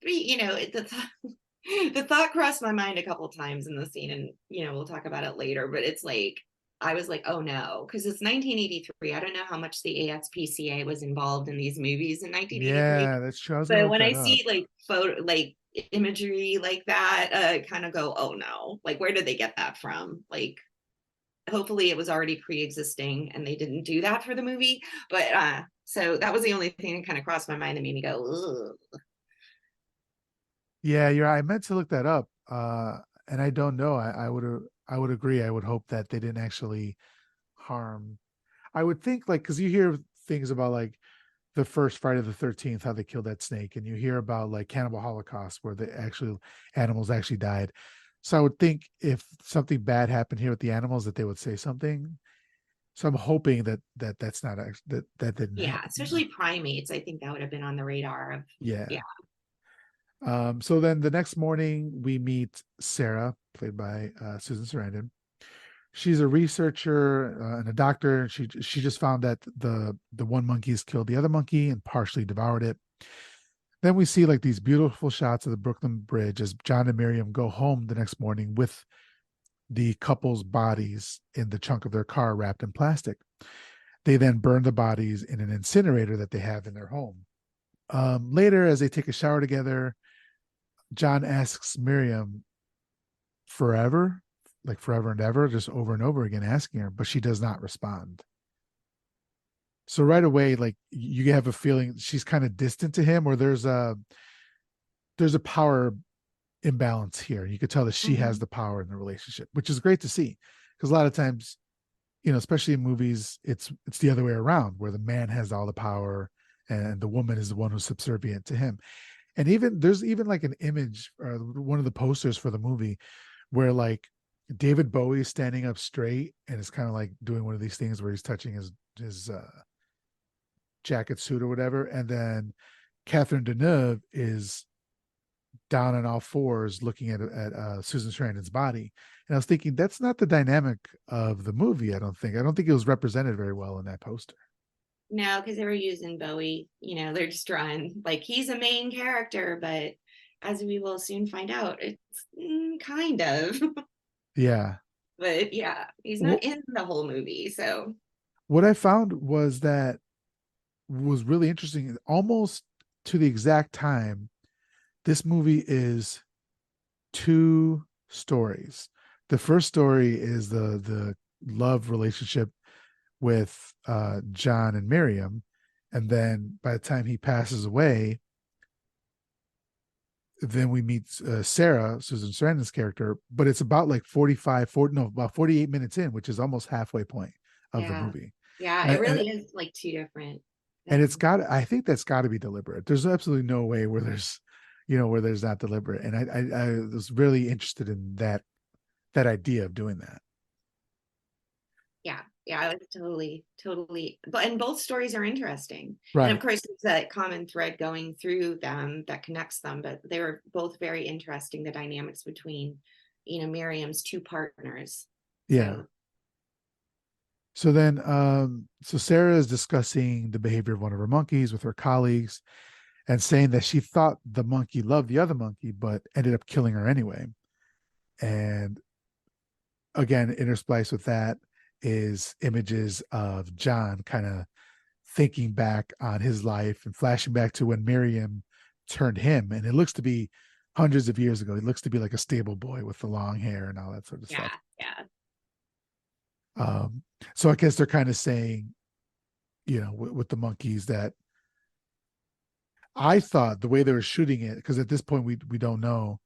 the thought crossed my mind a couple times in the scene, and we'll talk about it later, but it's like I was like, oh no, because it's 1983. I don't know how much the ASPCA was involved in these movies in 1983, Yeah, that's true. I was gonna but look when I that up. see like photo, like imagery like that, kind of go, oh no, like where did they get that from? Like, hopefully it was already pre-existing and they didn't do that for the movie. But so that was the only thing that kind of crossed my mind that made me go, ugh. Yeah, you're. I meant to look that up, and I don't know. I would agree. I would hope that they didn't actually harm. I would think like because you hear things about like the first Friday the 13th, how they killed that snake, and you hear about like Cannibal Holocaust, where the actual animals actually died. So I would think if something bad happened here with the animals, that they would say something. So I'm hoping that's not that didn't Yeah, happen. especially primates. I think that would have been on the radar of, Yeah. yeah. So then the next morning we meet Sarah, played by Susan Sarandon. she's a researcher and a doctor. She just found that the one monkey has killed the other monkey and partially devoured it. Then we see like these beautiful shots of the Brooklyn Bridge as John and Miriam go home the next morning with the couple's bodies in the trunk of their car wrapped in plastic. They then burn the bodies in an incinerator that they have in their home. Later, as they take a shower together, John asks Miriam forever, like forever and ever, just over and over again, asking her, but she does not respond. So right away, like you have a feeling she's kind of distant to him, or there's a power imbalance here. You could tell that she has Mhm. the power in the relationship, which is great to see. Because a lot of times, especially in movies, it's the other way around, where the man has all the power and the woman is the one who's subservient to him. And even there's even like an image, one of the posters for the movie, where like David Bowie is standing up straight and is kind of like doing one of these things where he's touching his jacket suit or whatever, and then Catherine Deneuve is down on all fours looking at Susan Sarandon's body. And I was thinking that's not the dynamic of the movie. I don't think it was represented very well in that poster. No, because they were using Bowie. They're just drawing like he's a main character, but as we will soon find out, it's kind of. Yeah. But yeah, he's not What in the whole movie. So what I found was that was really interesting. Almost to the exact time, this movie is two stories. The first story is the love relationship with John and Miriam, and then by the time he passes away, then we meet Sarah, Susan Sarandon's character, but it's about like 45, 40, no, about 48 minutes in, which is almost halfway point of the yeah, movie. yeah, it And, and, really is like two different and it's things. got, I think that's got to be deliberate. There's absolutely no way where there's not deliberate. And I was really interested in that idea of doing that. Yeah, yeah, I was totally. But and both stories are interesting, and of Right. course, there's that common thread going through them that connects them. But they were both very interesting. The dynamics between, Miriam's two partners. Yeah. So So Sarah is discussing the behavior of one of her monkeys with her colleagues and saying that she thought the monkey loved the other monkey, but ended up killing her anyway. And again, interspliced with that is images of John kind of thinking back on his life and flashing back to when Miriam turned him. And it looks to be hundreds of years ago. He looks to be like a stable boy with the long hair and all that sort of stuff. yeah, yeah, Um, so I guess they're kind of saying, with the monkeys that I thought the way they were shooting it, because at this point we don't know,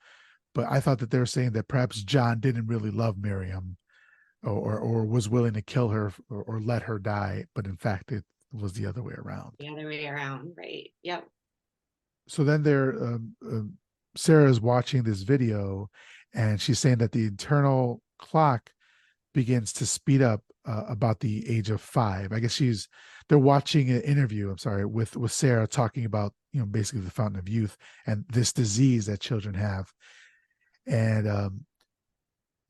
but I thought that they were saying that perhaps John didn't really love Miriam or was willing to kill her or let her die, but in fact it was the other way around. the other way around, right? Yep. So then Sarah is watching this video, and she's saying that the internal clock begins to speed up about the age of 5. I guess they're watching an interview. I'm sorry, with Sarah talking about basically the fountain of youth and this disease that children have, and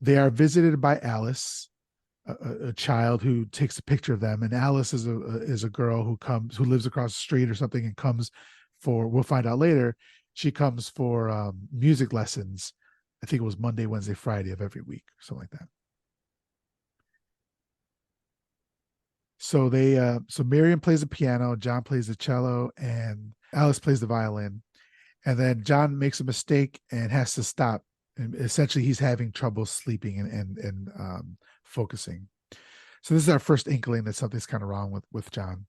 they are visited by Alice, a child who takes a picture of them, and Alice is a girl who lives across the street or something and comes for, we'll find out later, she comes for music lessons. I think it was Monday, Wednesday, Friday of every week, something like that. So Miriam plays the piano, John plays the cello, and Alice plays the violin. And then John makes a mistake and has to stop. And essentially, he's having trouble sleeping and focusing. So this is our first inkling that something's kind of wrong with John.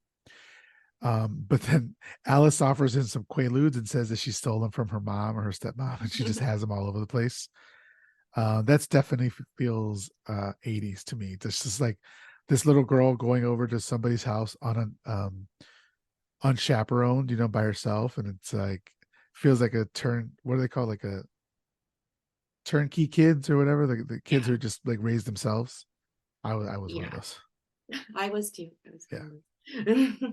But then Alice offers him some quaaludes and says that she stole them from her mom or her stepmom, and she just has them all over the place. That's definitely feels 80s to me. Just like this little girl going over to somebody's house on an unchaperoned, by herself, and it's like feels like a turn. What do they call like a turnkey kids or whatever? The kids Yeah, who are just like raised themselves. I was one of yeah. those. I was too. I was Yeah. one of those.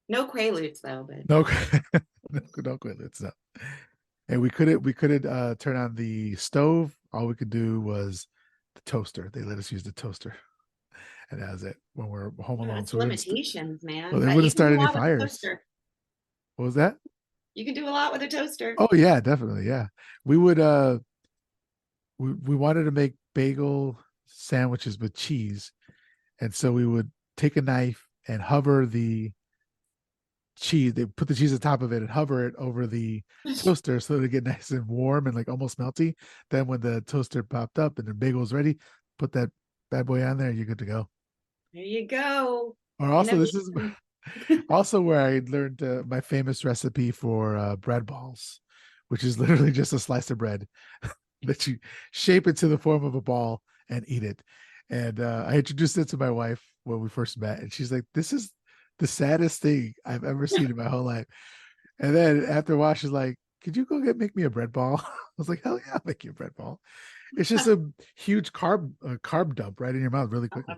No quaaludes though, but No, no quaaludes. No. And we couldn't turn on the stove. All we could do was the toaster. They let us use the toaster, and that was it when we're home alone. It's So we wouldn't. limitations, Well, man. they But wouldn't you can start do a any lot with a fires. toaster. What was that? You can do a lot with a toaster. Oh yeah, definitely. Yeah, we would. We wanted to make bagel sandwiches with cheese, and so we would take a knife and hover the cheese. They put the cheese on top of it and hover it over the toaster so it get nice and warm and like almost melty. Then when the toaster popped up and the bagel was ready, put that bad boy on there. You're good to go. There you go. Or also, this is Innovation. also where I learned my famous recipe for bread balls, which is literally just a slice of bread that you shape it to the form of a ball and eat it. And I introduced it to my wife when we first met, and she's like, "This is the saddest thing I've ever seen in my whole life." And then after a while, she's like, "Could you go make me a bread ball?" I was like, "Hell yeah, I'll make you a bread ball." It's just a huge carb dump right in your mouth really quickly.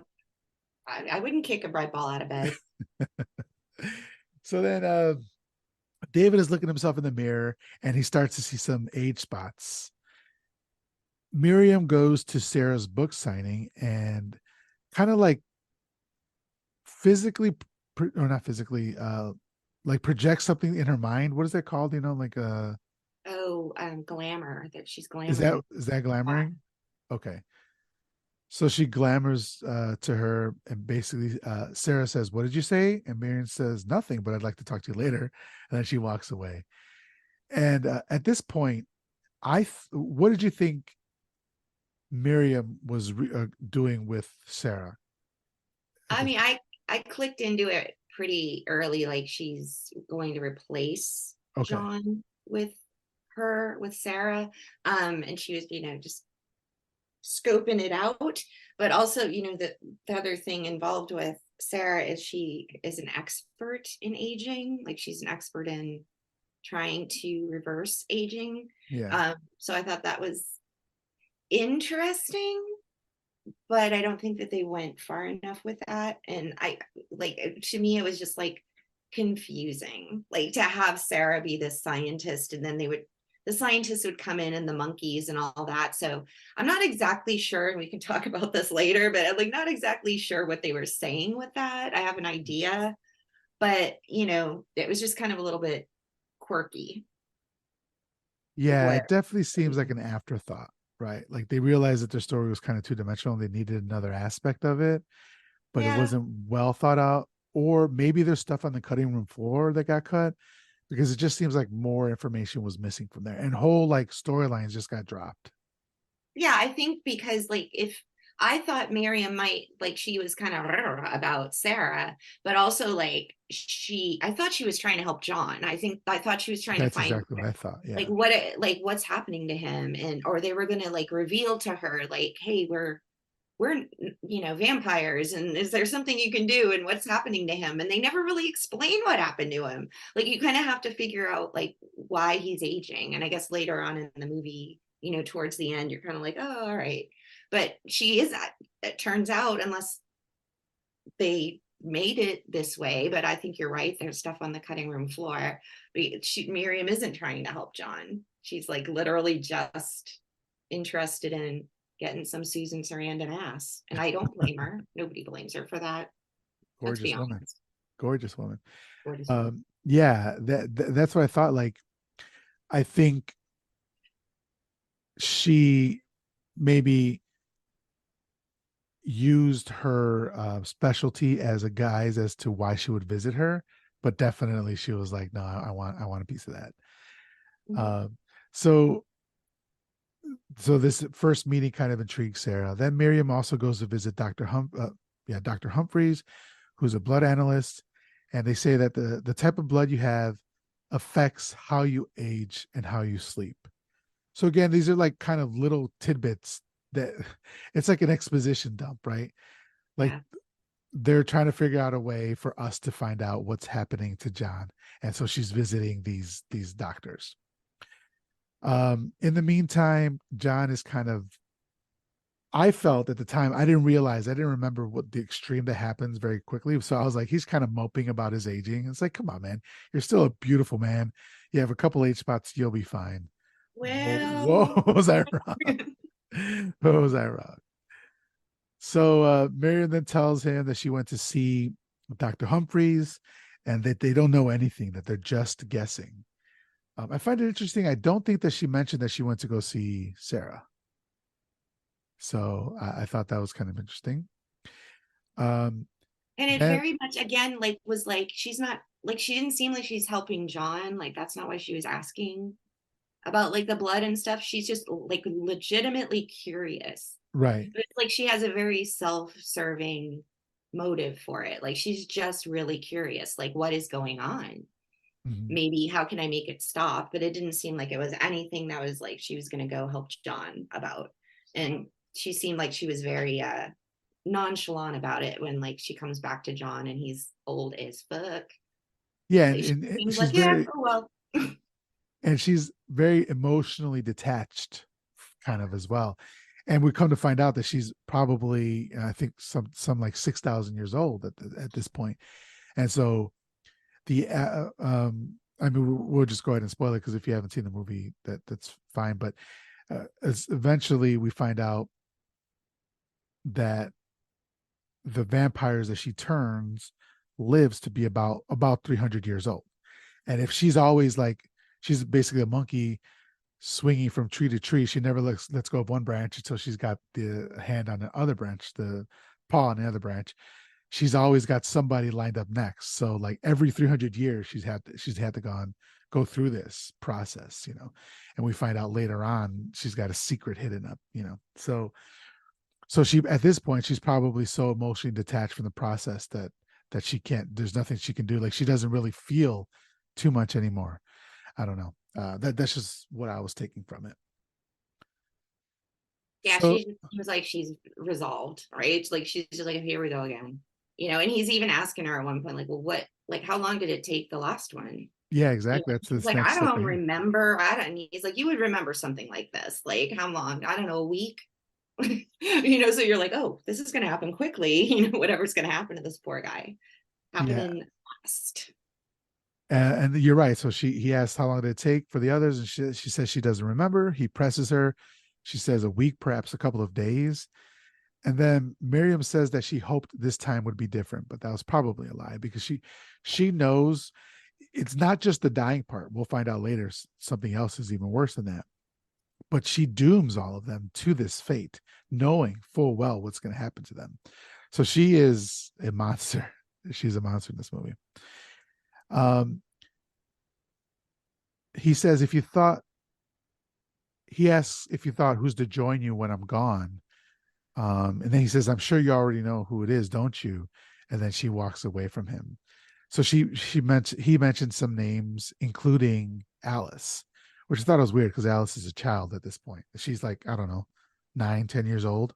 I wouldn't kick a bread ball out of bed. So then David is looking at himself in the mirror and he starts to see some age spots. Miriam goes to Sarah's book signing and kind of like physically, or not physically, like projects something in her mind. What is that called? Like Oh, glamour that she's is that glamoring. glamoring? Okay. So she glamours to her, and basically Sarah says, "What did you say?" And Miriam says, "Nothing, but I'd like to talk to you later." And then she walks away. And at this point, what did you think Miriam was doing with Sarah at I this mean, point? I clicked into it pretty early, like she's going to replace Okay. John with with Sarah. And she was, just scoping it out. But also, the other thing involved with Sarah is she is an expert in aging. Like she's an expert in trying to reverse aging. Yeah. So I thought that was interesting, but I don't think that they went far enough with that. And to me, it was just like confusing, like to have Sarah be this scientist and then the scientists would come in and the monkeys and all that. So I'm not exactly sure, and we can talk about this later, but I'm like not exactly sure what they were saying with that. I have an idea, but it was just kind of a little bit quirky. Yeah, What it definitely seems like an afterthought, right? Like they realized that their story was kind of two-dimensional and they needed another aspect of it, but it Yeah. wasn't well thought out. Or maybe there's stuff on the cutting room floor that got cut because it just seems like more information was missing from there and whole like storylines just got dropped. Yeah, I think because like if I thought Miriam might like she was kind of about Sarah, but also like I thought she was trying to help John. I thought she was trying to That's find exactly what I thought. like Yeah. what's happening to him, and or they were gonna like reveal to her like, hey, we're vampires, and is there something you can do, and what's happening to him, and they never really explain what happened to him. Like you kind of have to figure out like why he's aging, and I guess later on in the movie, towards the end you're kind of like, oh, all right. But she is that, it turns out, unless they made it this way, but I think you're right, there's stuff on the cutting room floor. Miriam isn't trying to help John. She's like literally just interested in getting some Susan Sarandon ass. And I don't blame her. Nobody blames her for that. Let's be Gorgeous woman. honest. Gorgeous woman. Gorgeous woman. Yeah, that's what I thought. Like, I think she maybe used her specialty as a guise as to why she would visit her, but definitely she was like, no, I want a piece of that. Mhm. Uh, so so this first meeting kind of intrigues Sarah. Then Miriam also goes to visit Dr. Humphreys, who's a blood analyst, and they say that the type of blood you have affects how you age and how you sleep. So again, these are like kind of little tidbits that it's like an exposition dump, right? Like Yeah. they're trying to figure out a way for us to find out what's happening to John. And so she's visiting these doctors. In the meantime, John is kind of, I felt at the time, I didn't remember what the extreme that happens very quickly. So I was like, he's kind of moping about his aging. It's like, come on, man. You're still a beautiful man. You have a couple age spots, you'll be fine. Whoa, Well, whoa, was I wrong? What was I wrong? So Miriam then tells him that she went to see Dr. Humphreys and that they don't know anything, that they're just guessing. I find it interesting. I don't think that she mentioned that she went to go see Sarah. So I thought that was kind of interesting. Um, And it then, very much again like was like she's not like she didn't seem like she's helping John. Like that's not why she was asking about like the blood and stuff. She's just like legitimately curious. right. But it's like she has a very self-serving motive for it. Like she's just really curious, like what is going on? Mhm. Maybe how can I make it stop? But it didn't seem like it was anything that was like she was going to go help John about. And she seemed like she was very nonchalant about it when like she comes back to John and he's old as fuck. Yeah, Like she and seems like, yeah, oh well. she's very emotionally detached, kind of as well. And we come to find out that she's probably, I think, some like 6,000 years old at this point. And so the I mean, we'll just go ahead and spoil it because if you haven't seen the movie, that's fine. But eventually, we find out that the vampires that she turns lives to be about 300 years old. And if she's always like she's basically a monkey swinging from tree to tree, she never lets go of one branch until she's got the hand on the other branch, the paw on the other branch. She's always got somebody lined up next. So like every 300 years, she's had to go through this process, and we find out later on she's got a secret hidden up, so she at this point she's probably so emotionally detached from the process that she can't. There's nothing she can do. Like she doesn't really feel too much anymore. I don't know. That's just what I was taking from it. Yeah, So she was like she's resolved, right? Like she's just like, here we go again. And he's even asking her at one point, like, well, what, like, how long did it take the last one? yeah, exactly. That's She's this like, I next step don't right here. remember. I don't. He's like, you would remember something like this. Like, how long? I don't know, a week. So you're like, oh, this is going to happen quickly. Whatever's going to happen to this poor guy Yeah, happening fast. and you're right. So he asks how long did it take for the others, and she says she doesn't remember. He presses her. She says a week, perhaps a couple of days. And then Miriam says that she hoped this time would be different, but that was probably a lie because she knows it's not just the dying part. We'll find out later something else is even worse than that. But she dooms all of them to this fate, knowing full well what's going to happen to them. So she is a monster. She's a monster in this movie. Um, he says, if you thought, he asks if you thought who's to join you when I'm gone. And then he says, I'm sure you already know who it is, don't you? And then she walks away from him. So he mentioned some names, including Alice, which I thought was weird because Alice is a child at this point. She's like, I don't know, 9, 10 years old.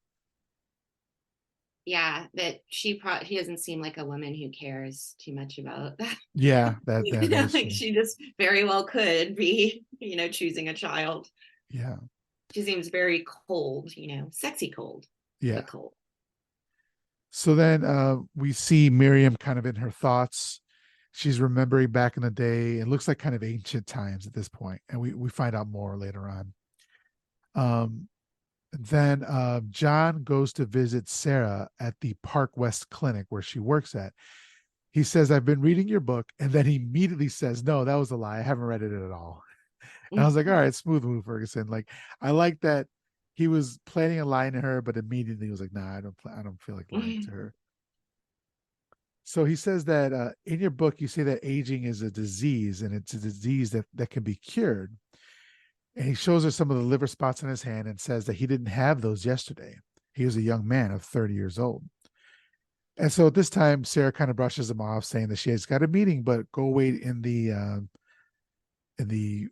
Yeah, that she doesn't seem like a woman who cares too much about that. Yeah, that is Like true. she just very well could be, choosing a child. Yeah. She seems very cold, sexy cold, Yeah. but cold. So then we see Miriam kind of in her thoughts. She's remembering back in the day. It looks like kind of ancient times at this point, and we find out more later on. Um, then John goes to visit Sarah at the Park West Clinic where she works at. He says, I've been reading your book. And then he immediately says, no, that was a lie. I haven't read it at all. And I was like, all right, smooth move, Ferguson. Like, I like that he was planning on lying to her, but immediately he was like, nah, I don't feel like lying to her. So he says that in your book, you say that aging is a disease and it's a disease that can be cured. And he shows her some of the liver spots on his hand and says that he didn't have those yesterday. He was a young man of 30 years old. And so at this time, Sarah kind of brushes him off, saying that she has got a meeting, but go wait in the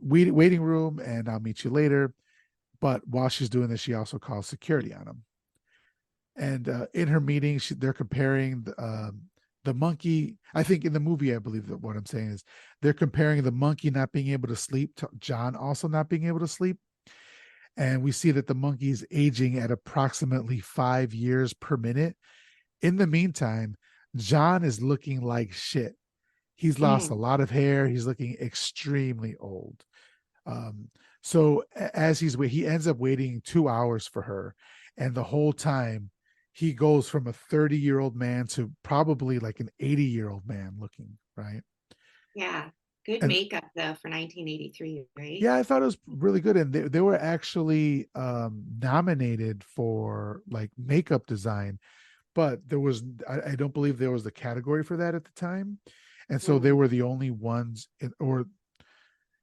waiting room, and I'll meet you later. But while she's doing this, she also calls security on him. And in her meeting, they're comparing the monkey. I think in the movie, I believe that what I'm saying is they're comparing the monkey not being able to sleep to John also not being able to sleep. And we see that the monkey is aging at approximately 5 years per minute. In the meantime, John is looking like shit. He's lost a Mm. lot of hair. He's looking extremely old. So as he ends up waiting 2 hours for her, and the whole time he goes from a 30-year-old man to probably like an 80-year-old man looking, right? Yeah. Good And makeup though for 1983, right? yeah, I thought it was really good. And they were actually nominated for like makeup design, but there was, I don't believe there was the category for that at the time. And so they Hmm. were the only ones or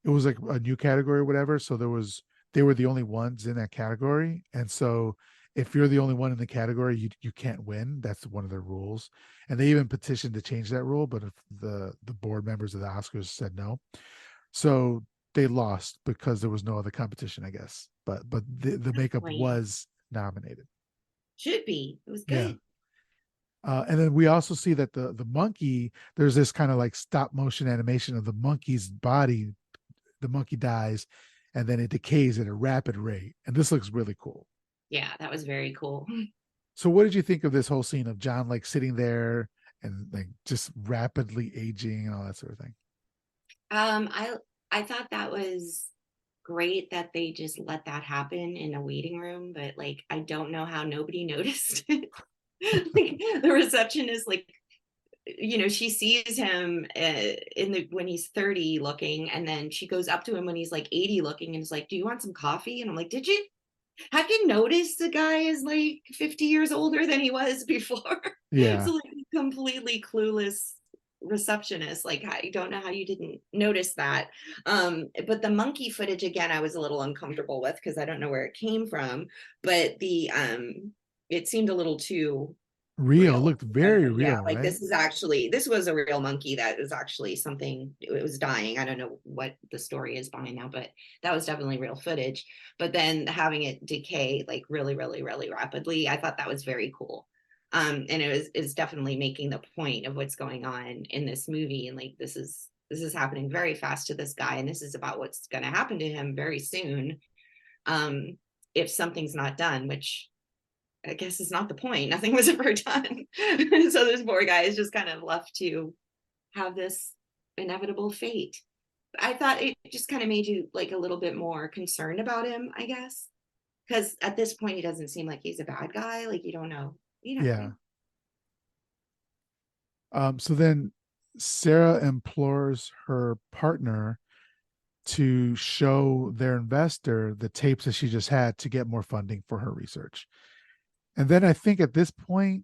it was like a new category or whatever. So they were the only ones in that category. And so if you're the only one in the category, you can't win. That's one of their rules. And they even petitioned to change that rule, but if the board members of the Oscars said no. So they lost because there was no other competition, I guess. But the makeup Wait, was nominated. should be. It was Yeah. good. And then we also see that the monkey, there's this kind of like stop motion animation of the monkey's body. The monkey dies, and then it decays at a rapid rate. And this looks really cool. Yeah, that was very cool. So, what did you think of this whole scene of John like sitting there and like just rapidly aging and all that sort of thing? I thought that was great that they just let that happen in a waiting room, but like I don't know how nobody noticed it. Like the receptionist, like she sees him in the when he's 30 looking, and then she goes up to him when he's like 80 looking, and is like, "Do you want some coffee?" And I'm like, "Did you have you noticed the guy is like 50 years older than he was before?" Yeah, So like completely clueless receptionist, like I don't know how you didn't notice that. But the monkey footage again, I was a little uncomfortable with because I don't know where it came from, but the it seemed a little too real. It real. looked very Yeah, real, like right? this was a real monkey that was actually something, it was dying. I don't know what the story is behind now, but that was definitely real footage. But then having it decay like really, really, really rapidly, I thought that was very cool. And it's definitely making the point of what's going on in this movie. And like this is happening very fast to this guy, and this is about what's gonna happen to him very soon. Um, if something's not done, which I guess is not the point. Nothing was ever done. So this poor guy is just kind of left to have this inevitable fate. I thought it just kind of made you like a little bit more concerned about him, I guess. Because at this point he doesn't seem like he's a bad guy. Like you don't know. You know. Yeah. So then Sarah implores her partner to show their investor the tapes that she just had to get more funding for her research. And then I think at this point,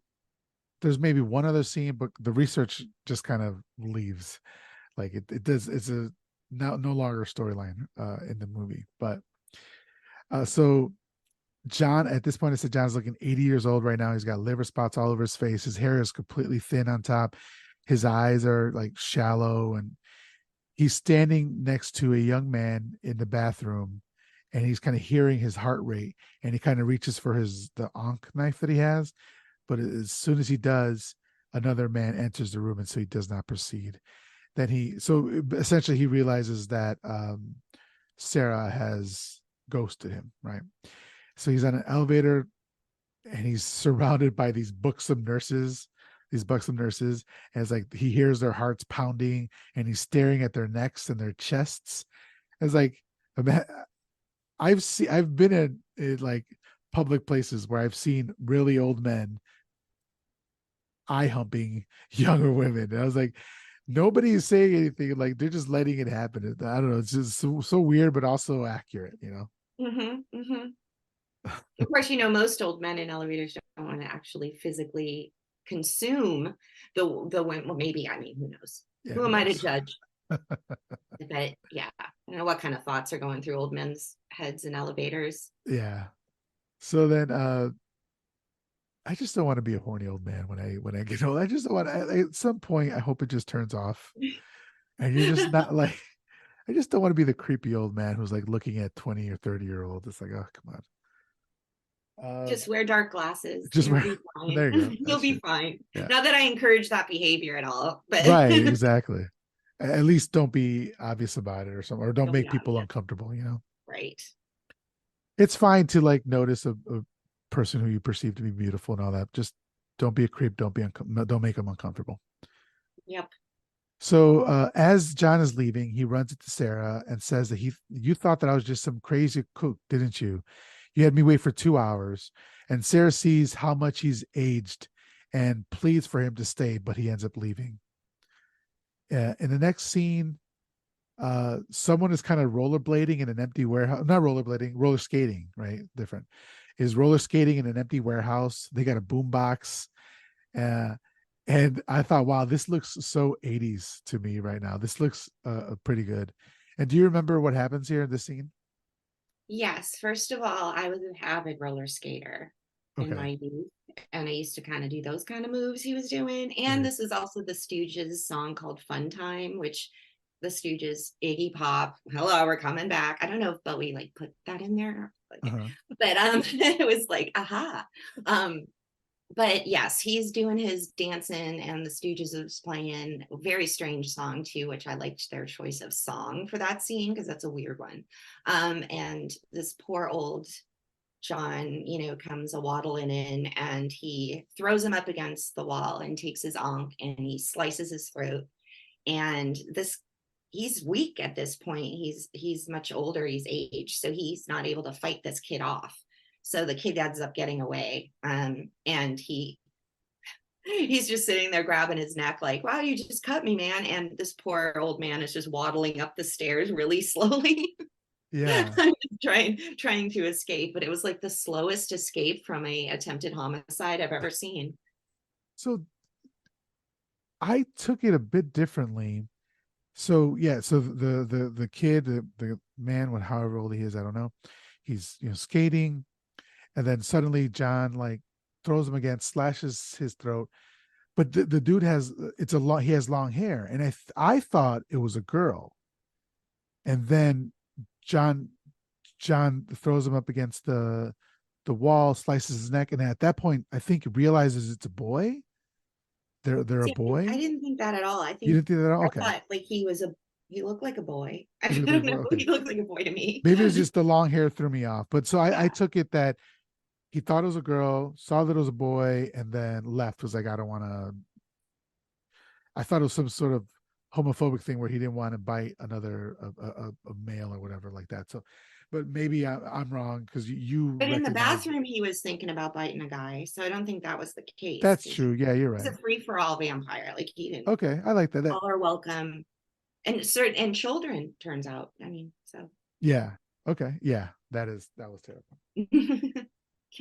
there's maybe one other scene, but the research just kind of leaves. Like it does, it's a no longer storyline in the movie. But so John, at this point, I said John's looking 80 years old right now. He's got liver spots all over his face. His hair is completely thin on top. His eyes are like shallow, and he's standing next to a young man in the bathroom, and he's kind of hearing his heart rate, and he kind of reaches for the Ankh knife that he has, but as soon as he does, another man enters the room, and so he does not proceed. Then essentially he realizes that Sarah has ghosted him, right? So he's on an elevator, and he's surrounded by these buxom nurses, and it's like he hears their hearts pounding, and he's staring at their necks and their chests. It's like I've been in like public places where I've seen really old men eye humping younger women. And I was like, nobody's saying anything. Like they're just letting it happen. I don't know. It's just so weird, but also accurate. Mm-hmm, mm-hmm. Of course, most old men in elevators don't want to actually physically consume the women. Well, maybe, I mean, who knows? Yeah, Who who am I to knows? judge? But yeah, I don't know what kind of thoughts are going through old men's heads in elevators. Yeah. So then I just don't want to be a horny old man when I get old. I just don't want at some point I hope it just turns off. And you're just not like I just don't want to be the creepy old man who's like looking at 20 or 30-year-old. It's like, oh come on. Just wear dark glasses. Just You'll wear be fine. there you go. You'll That's be true. fine. Yeah. Not that I encourage that behavior at all, but Right, exactly. At least don't be obvious about it or something, or don't don't be make people obvious. uncomfortable. Right. It's fine to like notice a person who you perceive to be beautiful and all that. Just don't be a creep. Don't make them uncomfortable. Yep. So as John is leaving, he runs into Sarah and says that you thought that I was just some crazy kook, didn't you? You had me wait for 2 hours. And Sarah sees how much he's aged and pleads for him to stay, but he ends up leaving. In the next scene, someone is kind of rollerblading in an empty warehouse. Not rollerblading, roller skating, right? Different. Is roller skating in an empty warehouse. They got a boombox. Uh, and I thought, wow, this looks so 80s to me right now. This looks pretty good. And do you remember what happens here in this scene? Yes, first of all, I was an avid roller skater in Okay, my youth, and I used to kind of do those kind of moves he was doing. And right. this is also the Stooges song called Fun Time, which the Stooges, Iggy Pop, hello, we're coming back. I don't know if Bowie like put that in there, Uh-huh. but it was like, aha. Um, but yes, he's doing his dancing, and the Stooges is playing a very strange song too, which I liked their choice of song for that scene because that's a weird one. And this poor old John, comes a waddling in, and he throws him up against the wall and takes his ankh and he slices his throat. And this he's weak at this point. He's much older, he's aged, so he's not able to fight this kid off. So the kid ends up getting away. And he's just sitting there grabbing his neck like, wow, you just cut me, man. And this poor old man is just waddling up the stairs really slowly. Yeah. trying to escape, but it was like the slowest escape from a attempted homicide I've ever seen. So I took it a bit differently. So yeah, so the kid, the man, with however old he is, I don't know, he's skating, and then suddenly John like throws him again, slashes his throat. But the dude has it's a long he has long hair, and I thought it was a girl, and then John John throws him up against the wall, slices his neck, and at that point, I think he realizes it's a boy. They're a See, I boy. didn't think that at all. You didn't think that at all? I Okay, thought like he looked like a boy. I he looked like a don't boy. know, Okay, he looked like a boy to me. maybe it's just the long hair threw me off. But so I Yeah, took it that he thought it was a girl, saw that it was a boy, and then left. Was like, I don't want to. I thought it was some sort of homophobic thing where he didn't want to bite another a male or whatever like that. So, but maybe I'm wrong because you but in the recognize bathroom he was thinking about biting a guy, so I don't think that was the case that's because true. Yeah, you're he's right. a free-for-all vampire. Like he didn't, Okay, I like that. That all are welcome, and certain and children, turns out. I mean, so yeah. Okay, yeah. That was terrible. yeah,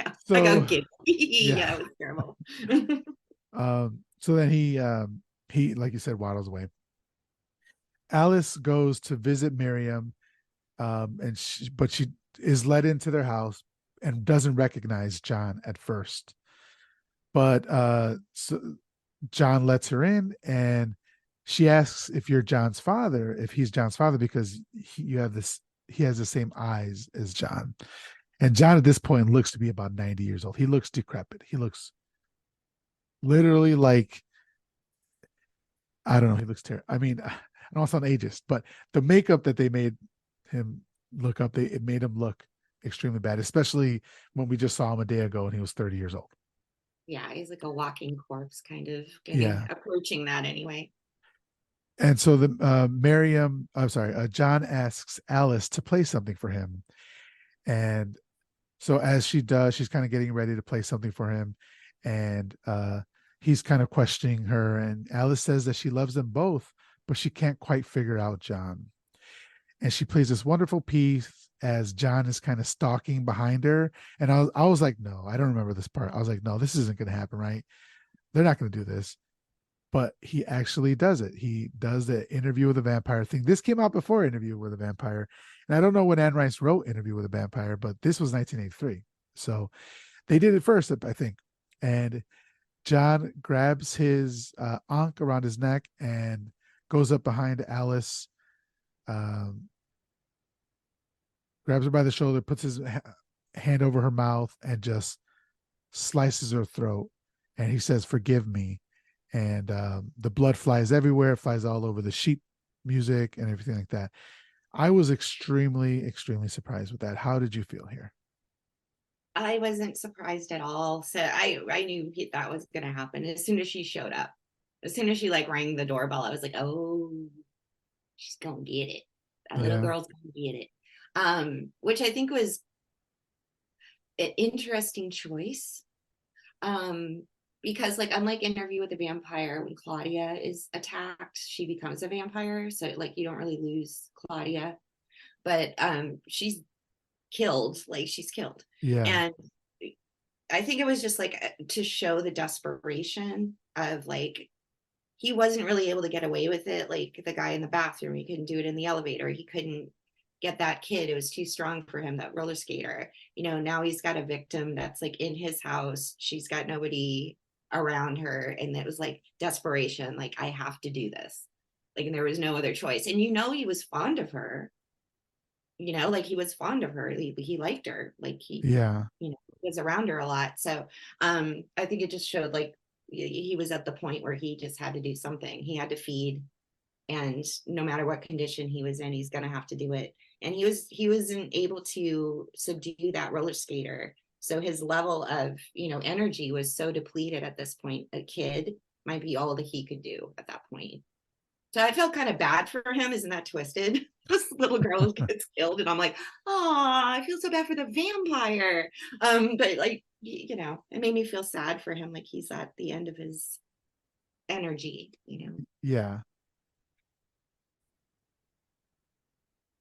I So got giddy. yeah. Yeah, it was terrible. So then he like you said waddles away. Alice goes to visit Miriam, but she is led into their house and doesn't recognize John at first. But so John lets her in, and she asks if you're John's father, if he's John's father, because he has the same eyes as John. And John at this point looks to be about 90 years old. He looks decrepit. He looks literally like, I don't know, he looks terrible. I mean, I don't want to sound ageist, but the makeup that they made him look up, it made him look extremely bad, especially when we just saw him a day ago and he was 30 years old. Yeah, he's like a walking corpse, kind of getting Yeah. approaching that anyway. And so I'm sorry, John asks Alice to play something for him. And so as she does, she's kind of getting ready to play something for him. And he's kind of questioning her. And Alice says that she loves them both, but she can't quite figure out John. And she plays this wonderful piece as John is kind of stalking behind her. And I was like, no, I don't remember this part. I was like, no, this isn't going to happen, right? They're not going to do this. But he actually does it. He does the interview with a vampire thing. This came out before Interview with a Vampire. And I don't know when Anne Rice wrote Interview with a Vampire, but this was 1983. So they did it first, I think. And John grabs his ankh around his neck and goes up behind Alice, um, grabs her by the shoulder, puts his hand over her mouth, and just slices her throat. And he says, "Forgive me." And the blood flies everywhere, it flies all over the sheet music and everything like that. I was extremely, extremely surprised with that. How did you feel here? I wasn't surprised at all. So I knew that was going to happen as soon as she showed up. As soon as she like rang the doorbell, I was like, oh, she's going to get it. That little Yeah. girl's going to get it. Which I think was an interesting choice. Um, because like unlike Interview with the Vampire, when Claudia is attacked, she becomes a vampire. So like you don't really lose Claudia, but she's killed, like she's killed. Yeah. And I think it was just like to show the desperation of like he wasn't really able to get away with it. Like the guy in the bathroom, he couldn't do it in the elevator. He couldn't get that kid. It was too strong for him, that roller skater. You know, now he's got a victim that's like in his house. She's got nobody around her. And it was like desperation. Like, I have to do this. Like, and there was no other choice. And you know, he was fond of her, you know, like he was fond of her. He liked her. Like Yeah. you know, was around her a lot. So I think it just showed like he was at the point where he just had to do something. He had to feed, and no matter what condition he was in, he's gonna have to do it. And he wasn't able to subdue that roller skater. So his level of, you know, energy was so depleted at this point. A kid might be all that he could do at that point. So I felt kind of bad for him. Isn't that twisted? This little girl gets killed, and I'm like, oh, I feel so bad for the vampire. But like, you know, it made me feel sad for him. Like he's at the end of his energy, you know. Yeah.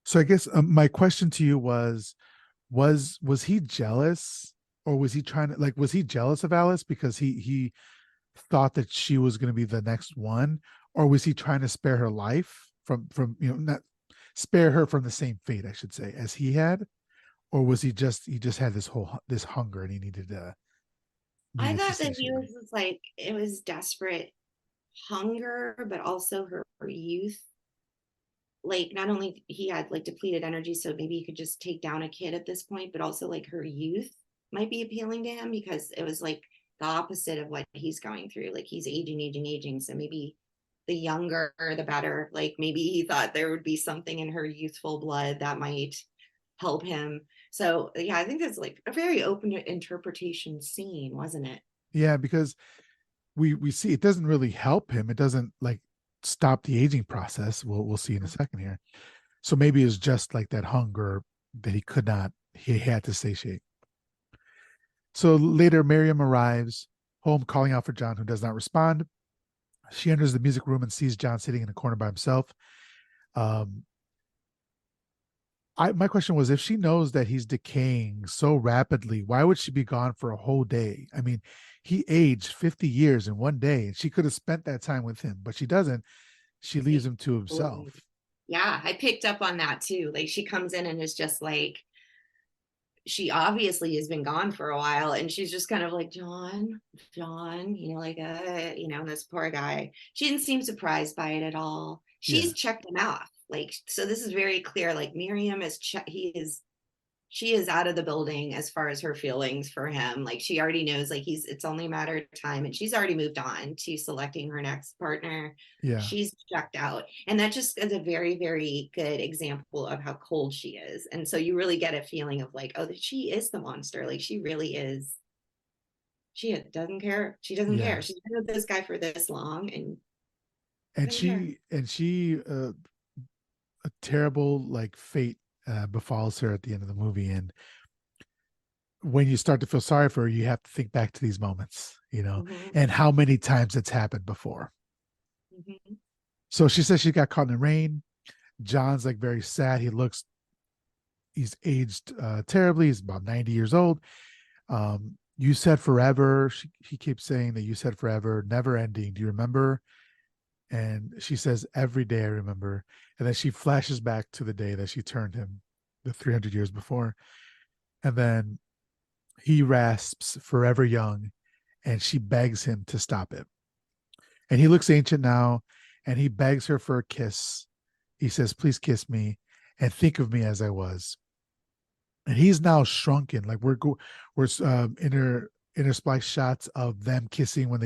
So I guess my question to you was he jealous, or was he trying to, like, was he jealous of Alice because he thought that she was going to be the next one, or was he trying to spare her life from not spare her from the same fate, I should say, as he had, or was he just had this hunger and he I needed to thought that he satiate it? was just like it was desperate hunger, but also her youth. Like not only he had like depleted energy, so maybe he could just take down a kid at this point, but also like her youth might be appealing to him because it was like the opposite of what he's going through. Like he's aging, so maybe the younger the better. Like maybe he thought there would be something in her youthful blood that might help him. So yeah, I think that's like a very open interpretation scene, wasn't it? Yeah, because we see it doesn't really help him. It doesn't like stop the aging process. We'll see in a second here. So maybe it's just like that hunger that he had to satiate. So later, Miriam arrives home calling out for John, who does not respond. She enters the music room and sees John sitting in a corner by himself. Um, my question was, if she knows that he's decaying so rapidly, why would she be gone for a whole day? I mean, he aged 50 years in one day, and she could have spent that time with him, but she doesn't. She leaves him to himself. Yeah, I picked up on that too. Like she comes in and is just like she obviously has been gone for a while, and she's just kind of like John, you know, like you know, this poor guy. She didn't seem surprised by it at all. Yeah, She's checked him off. Like so this is very clear. Like Miriam is she is out of the building as far as her feelings for him. Like she already knows like it's only a matter of time, and she's already moved on to selecting her next partner. yeah, She's checked out, and that just is a very very good example of how cold she is. And so you really get a feeling of like, oh, she is the monster. Like she really is. She doesn't care. She doesn't care. yeah. She's been with this guy for this long and And doesn't care. she a terrible like fate befalls her at the end of the movie, and when you start to feel sorry for her, you have to think back to these moments, Mm-hmm, and how many times it's happened before. mm-hmm. So she says she got caught in the rain. John's like very sad. He's aged terribly. He's about 90 years old. You said forever. He keeps saying that you said forever, never ending. Do you remember? And she says, every day I remember. And then she flashes back to the day that she turned him, the 300 years before. And then he rasps, forever young, and she begs him to stop it. And he looks ancient now, and he begs her for a kiss. He says, please kiss me and think of me as I was. And he's now shrunken. Like we're intersplice shots of them kissing when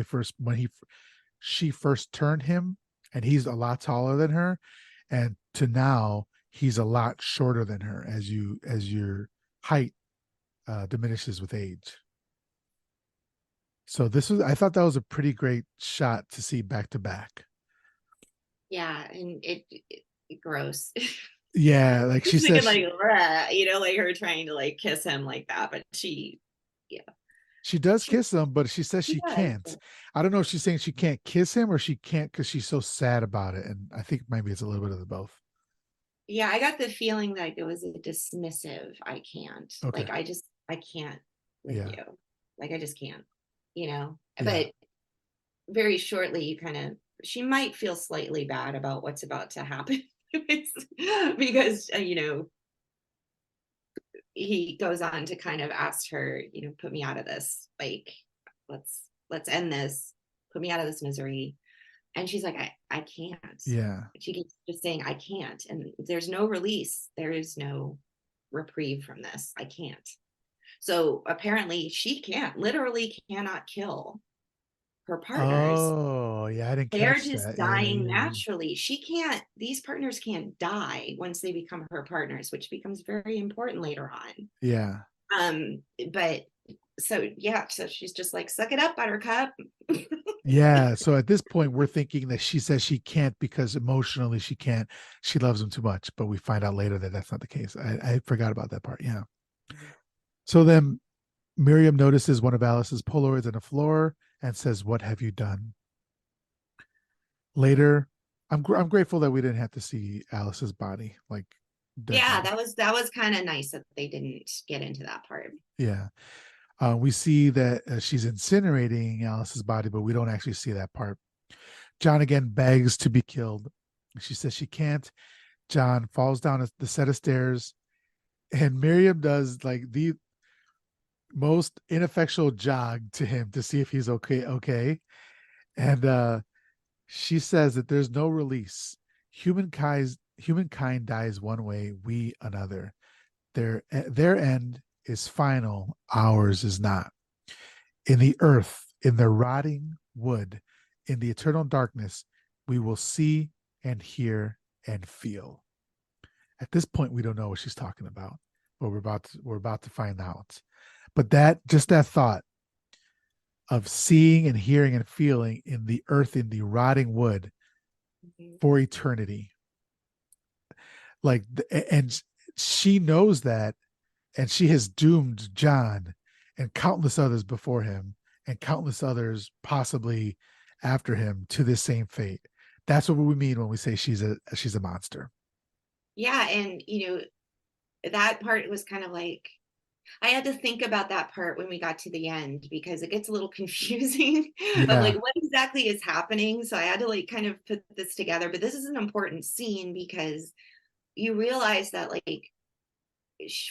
she first turned him, and he's a lot taller than her, and to now he's a lot shorter than her as your height diminishes with age. So I thought that was a pretty great shot to see back to back. Yeah, and it gross. Yeah, like she Just says thinking like, you know, like her trying to like kiss him like that, but yeah, she does she, kiss him, but she says she she does. can't. I don't know if she's saying she can't kiss him or she can't because she's so sad about it. And I think maybe it's a little bit of the both. Yeah, I got the feeling like it was a dismissive, I can't. Okay. Like I can't with Yeah. you. Like I just can't, you know. Yeah. But very shortly you kind of she might feel slightly bad about what's about to happen. Because you know, he goes on to kind of ask her, you know, put me out of this. Like let's end this. Put me out of this misery. And she's like, I can't. Yeah. She keeps just saying, I can't. And there's no release. There is no reprieve from this. I can't. So apparently she can't, literally cannot kill her partners. Oh, yeah. I didn't They're catch just that. Yeah. dying Yeah. naturally. She can't, these partners can't die once they become her partners, which becomes very important later on. Yeah. But so yeah, so she's just like, suck it up, buttercup. Yeah. So at this point, we're thinking that she says she can't because emotionally she can't. She loves him too much. But we find out later that that's not the case. I forgot about that part. Yeah. So then Miriam notices one of Alice's Polaroids on the floor and says, "What have you done?" Later, I'm grateful that we didn't have to see Alice's body like dead Yeah, body. that was kind of nice that they didn't get into that part. Yeah. We see that she's incinerating Alice's body, but we don't actually see that part. John again begs to be killed. She says she can't. John falls down the set of stairs, and Miriam does like the most ineffectual jog to him to see if he's okay. Okay. And she says that there's no release. Humankind dies one way, we another. Their end is final, ours is not. In the earth, in the rotting wood, in the eternal darkness, we will see and hear and feel. At this point, we don't know what she's talking about, but we're about to find out. But that thought of seeing and hearing and feeling in the earth, in the rotting wood Mhm. for eternity, like, and she knows that, and she has doomed John and countless others before him and countless others possibly after him to this same fate. That's what we mean when we say she's a monster. Yeah, and you know, that part was kind of like I had to think about that part when we got to the end because it gets a little confusing of like Yeah. what exactly is happening. So I had to like kind of put this together. But this is an important scene because you realize that like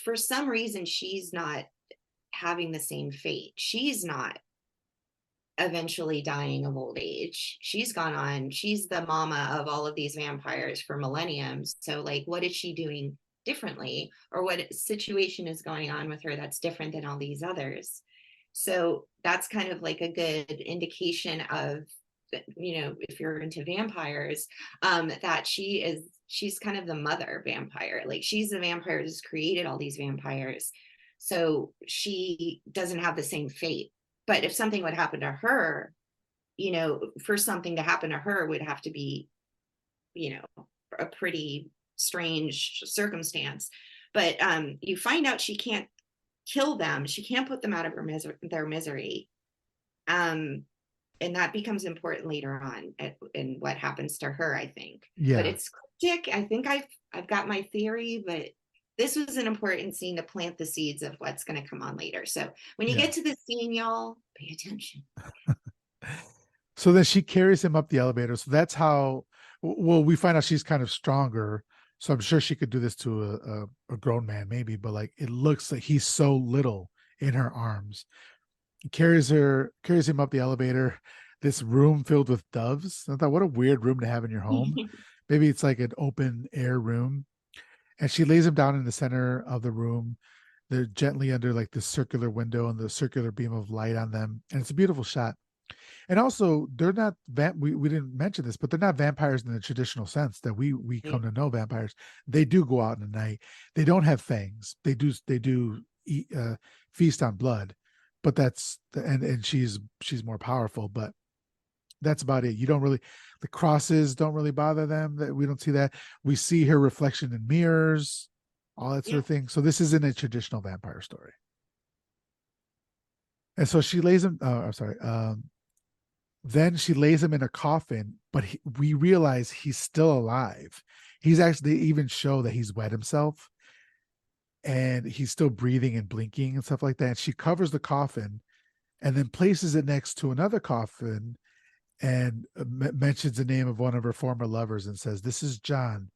for some reason she's not having the same fate. She's not eventually dying of old age. She's gone on. She's the mama of all of these vampires for millenniums. So, like, what is she doing differently, or what situation is going on with her that's different than all these others? So that's kind of like a good indication of, you know, if you're into vampires, that she's kind of the mother vampire. Like she's the vampire who's created all these vampires. So she doesn't have the same fate. But if something would happen to her, you know, for something to happen to her would have to be, you know, a pretty strange circumstance. But you find out she can't kill them. She can't put them out of their misery. Um, and that becomes important later on in what happens to her, I think. But Yeah. it's cryptic. I think I've got my theory, but this was an important scene to plant the seeds of what's going to come on later. So when you Yeah. get to this scene, y'all pay attention. So then she carries him up the elevator. So that's how, well, we find out she's kind of stronger. So I'm sure she could do this to a grown man, maybe, but like it looks like he's so little in her arms. He carries him up the elevator, this room filled with doves. I thought, what a weird room to have in your home. Maybe it's like an open air room. And she lays him down in the center of the room. They're gently under like the circular window and the circular beam of light on them. And it's a beautiful shot. And also, they're not we didn't mention this, but they're not vampires in the traditional sense that we come to know vampires. They do go out in the night. They don't have fangs. They do eat, feast on blood, but that's and she's more powerful. But that's about it. You don't really, the crosses don't really bother them. That we don't see that. We see her reflection in mirrors, all that sort Yeah. of thing. So this isn't a traditional vampire story. And so she lays him. I'm sorry. Then she lays him in a coffin, but we realize he's still alive. He's actually, they even show that he's wet himself and he's still breathing and blinking and stuff like that. And she covers the coffin and then places it next to another coffin and mentions the name of one of her former lovers and says, "This is John.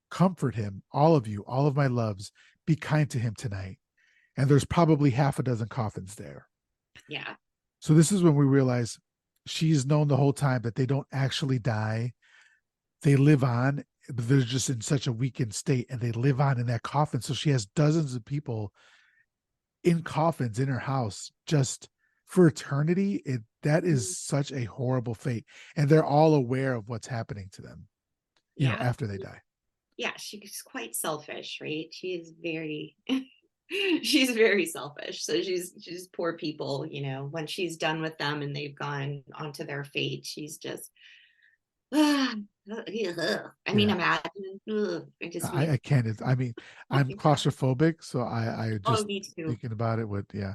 Comfort him, all of you, all of my loves. Be kind to him tonight." And there's probably half a dozen coffins there. Yeah. So this is when we realize she's known the whole time that they don't actually die. They live on, but they're just in such a weakened state and they live on in that coffin. So she has dozens of people in coffins in her house just for eternity. That is such a horrible fate. And they're all aware of what's happening to them, Yeah. after they die. Yeah, she's quite selfish, right? She's very she's very selfish. So she's poor people, when she's done with them and they've gone onto their fate, she's just I mean, Yeah. imagine. It just I makes can't. I mean, I'm claustrophobic, so I oh, just me too. thinking about it would, yeah.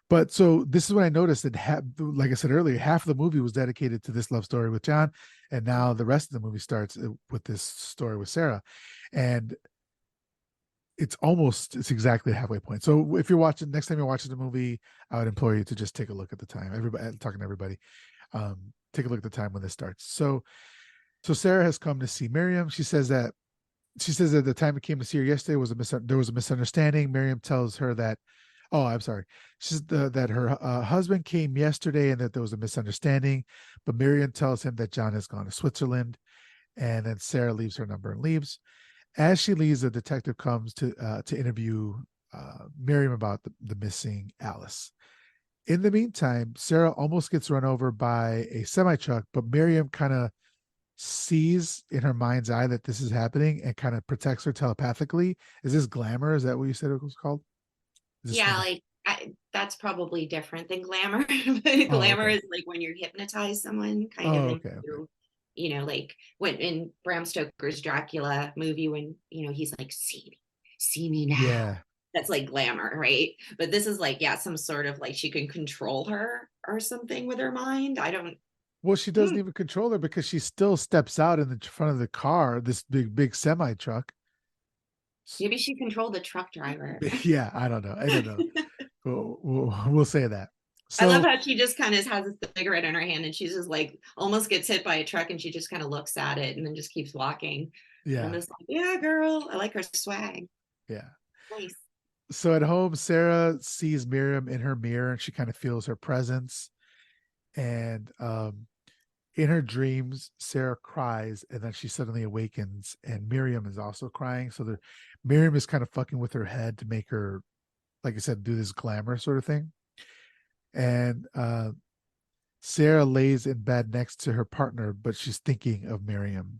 But so this is when I noticed that, like I said earlier, half of the movie was dedicated to this love story with John, and now the rest of the movie starts with this story with Sarah, and it's exactly the halfway point. So if you're watching next time you're watching the movie, I would implore you to just take a look at the time. Everybody talking to everybody, take a look at the time when this starts. So Sarah has come to see Miriam. She says that the time it came to see her yesterday there was a misunderstanding. Miriam tells her that, oh, I'm sorry. That her husband came yesterday and that there was a misunderstanding. But Miriam tells him that John has gone to Switzerland. And then Sarah leaves her number and leaves. As she leaves, the detective comes to interview Miriam about the missing Alice. In the meantime, Sarah almost gets run over by a semi truck, but Miriam kind of sees in her mind's eye that this is happening and kind of protects her telepathically. Is this glamour? Is that what you said it was called? Is this Yeah, one? like that's probably different than glamour. But Oh, glamour okay. is like when you hypnotize someone kind of Oh, okay. Okay. into, like when in Bram Stoker's Dracula movie when, he's like, see me now. Yeah. That's like glamour, right? But this is like, yeah, some sort of like she can control her or something with her mind. I don't, Well, she doesn't hmm, even control her because she still steps out in the front of the car, this big semi truck. maybe she controlled the truck driver. Yeah, I don't know. I don't know. We'll say that. I love So how she just kind of has a cigarette in her hand and she's just like almost gets hit by a truck and she just kind of looks at it and then just keeps walking. And I'm yeah, just like, yeah, girl, I like her swag. yeah. Nice. So at home, Sarah sees Miriam in her mirror and she kind of feels her presence. And in her dreams, Sarah cries and then she suddenly awakens and Miriam is also crying. So Miriam is kind of fucking with her head to make her, like I said, do this glamour sort of thing. And Sarah lays in bed next to her partner, but she's thinking of Miriam.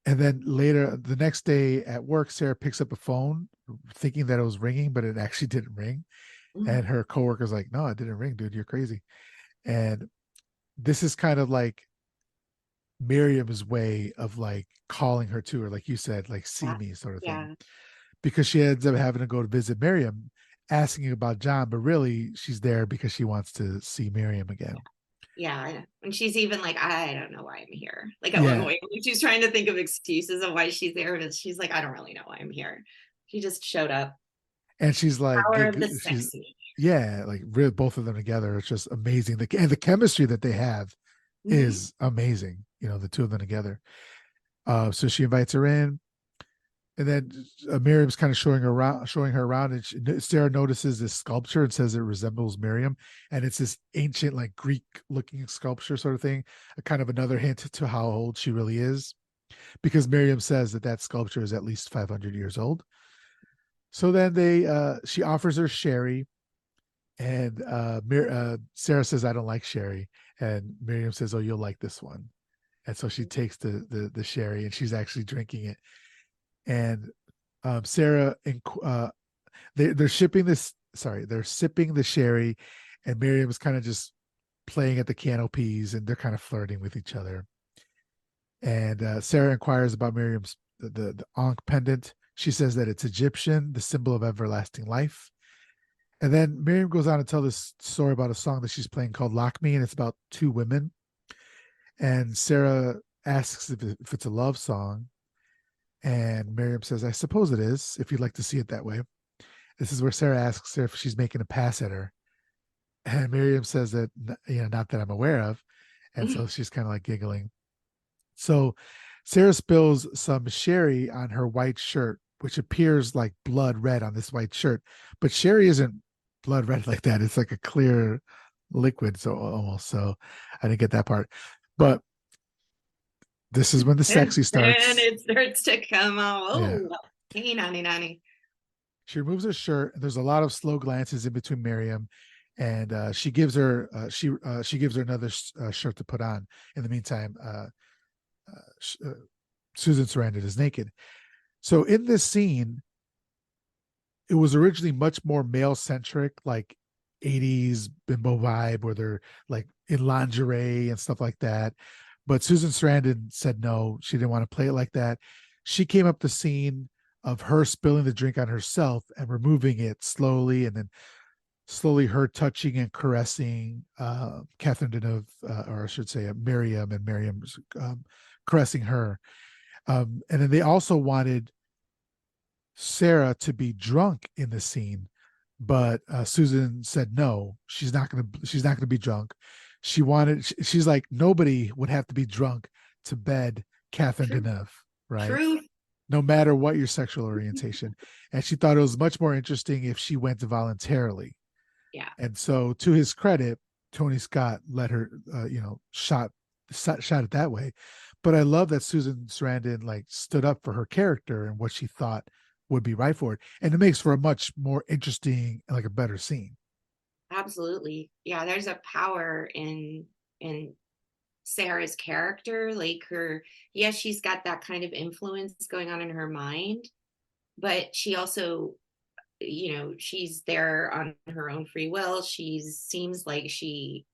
And then later, the next day at work, Sarah picks up a phone thinking that it was ringing, but it actually didn't ring. And Mm. her coworker's like, "No, it didn't ring, dude. You're crazy." And this is kind of like Miriam's way of like calling her to her, like you said, like see Yeah. me sort of thing. Yeah. Because she ends up having to go to visit Miriam, asking about John, but really she's there because she wants to see Miriam again. Yeah. And she's even like, I don't know why I'm here. Like at one Yeah. point, she's trying to think of excuses of why she's there, but she's like, I don't really know why I'm here. She just showed up. And she's like, Power of the she's, sexy. yeah, like both of them together. It's just amazing. And the chemistry that they have Mm-hmm. is amazing. The two of them together. So she invites her in, and then Miriam's kind of showing her around, and Sarah notices this sculpture and says it resembles Miriam, and it's this ancient, like Greek-looking sculpture sort of thing. A kind of another hint to how old she really is, because Miriam says that sculpture is at least 500 years old. So then she offers her sherry, and Sarah says, "I don't like sherry," and Miriam says, "Oh, you'll like this one." And so she takes the sherry and she's actually drinking it. And Sarah and they're shipping this. Sorry, they're sipping the sherry, and Miriam's kind of just playing at the canopies, and they're kind of flirting with each other. And Sarah inquires about Miriam's the Ankh pendant. She says that it's Egyptian, the symbol of everlasting life. And then Miriam goes on to tell this story about a song that she's playing called Lock Me, and it's about two women. And Sarah asks if it's a love song. And Miriam says, I suppose it is, if you'd like to see it that way. This is where Sarah asks her if she's making a pass at her. And Miriam says that, not that I'm aware of. And so she's kind of like giggling. So Sarah spills some sherry on her white shirt, which appears like blood red on this white shirt. But sherry isn't blood red like that. It's like a clear liquid. So almost. So I didn't get that part. But this is when the And sexy then starts. it starts to come out. Yeah. Oh, hey, nanny, nanny. She removes her shirt. And there's a lot of slow glances in between Miriam, and she gives her another shirt to put on. In the meantime, uh, Susan Sarandon is naked. So in this scene, it was originally much more male centric, like 80s bimbo vibe, where they're like in lingerie and stuff like that. But Susan Sarandon said no, she didn't want to play it like that. She came up the scene of her spilling the drink on herself and removing it slowly, and then slowly her touching and caressing Catherine Deneuve, or I should say Miriam, and Miriam's caressing her. And then they also wanted Sarah to be drunk in the scene, but Susan said no. She's not gonna be drunk. She's like, nobody would have to be drunk to bed Catherine Truth. Deneuve, right? Truth. No matter what your sexual orientation. And she thought it was much more interesting if she went voluntarily. Yeah, And so, to his credit, Tony Scott let her, shot it that way. But I love that Susan Sarandon like stood up for her character and what she thought would be right for it, and it makes for a much more interesting, like a better scene. absolutely. Yeah, there's a power in Sarah's character. Like her, yes, she's got that kind of influence going on in her mind, but she also, she's there on her own free will. She seems like she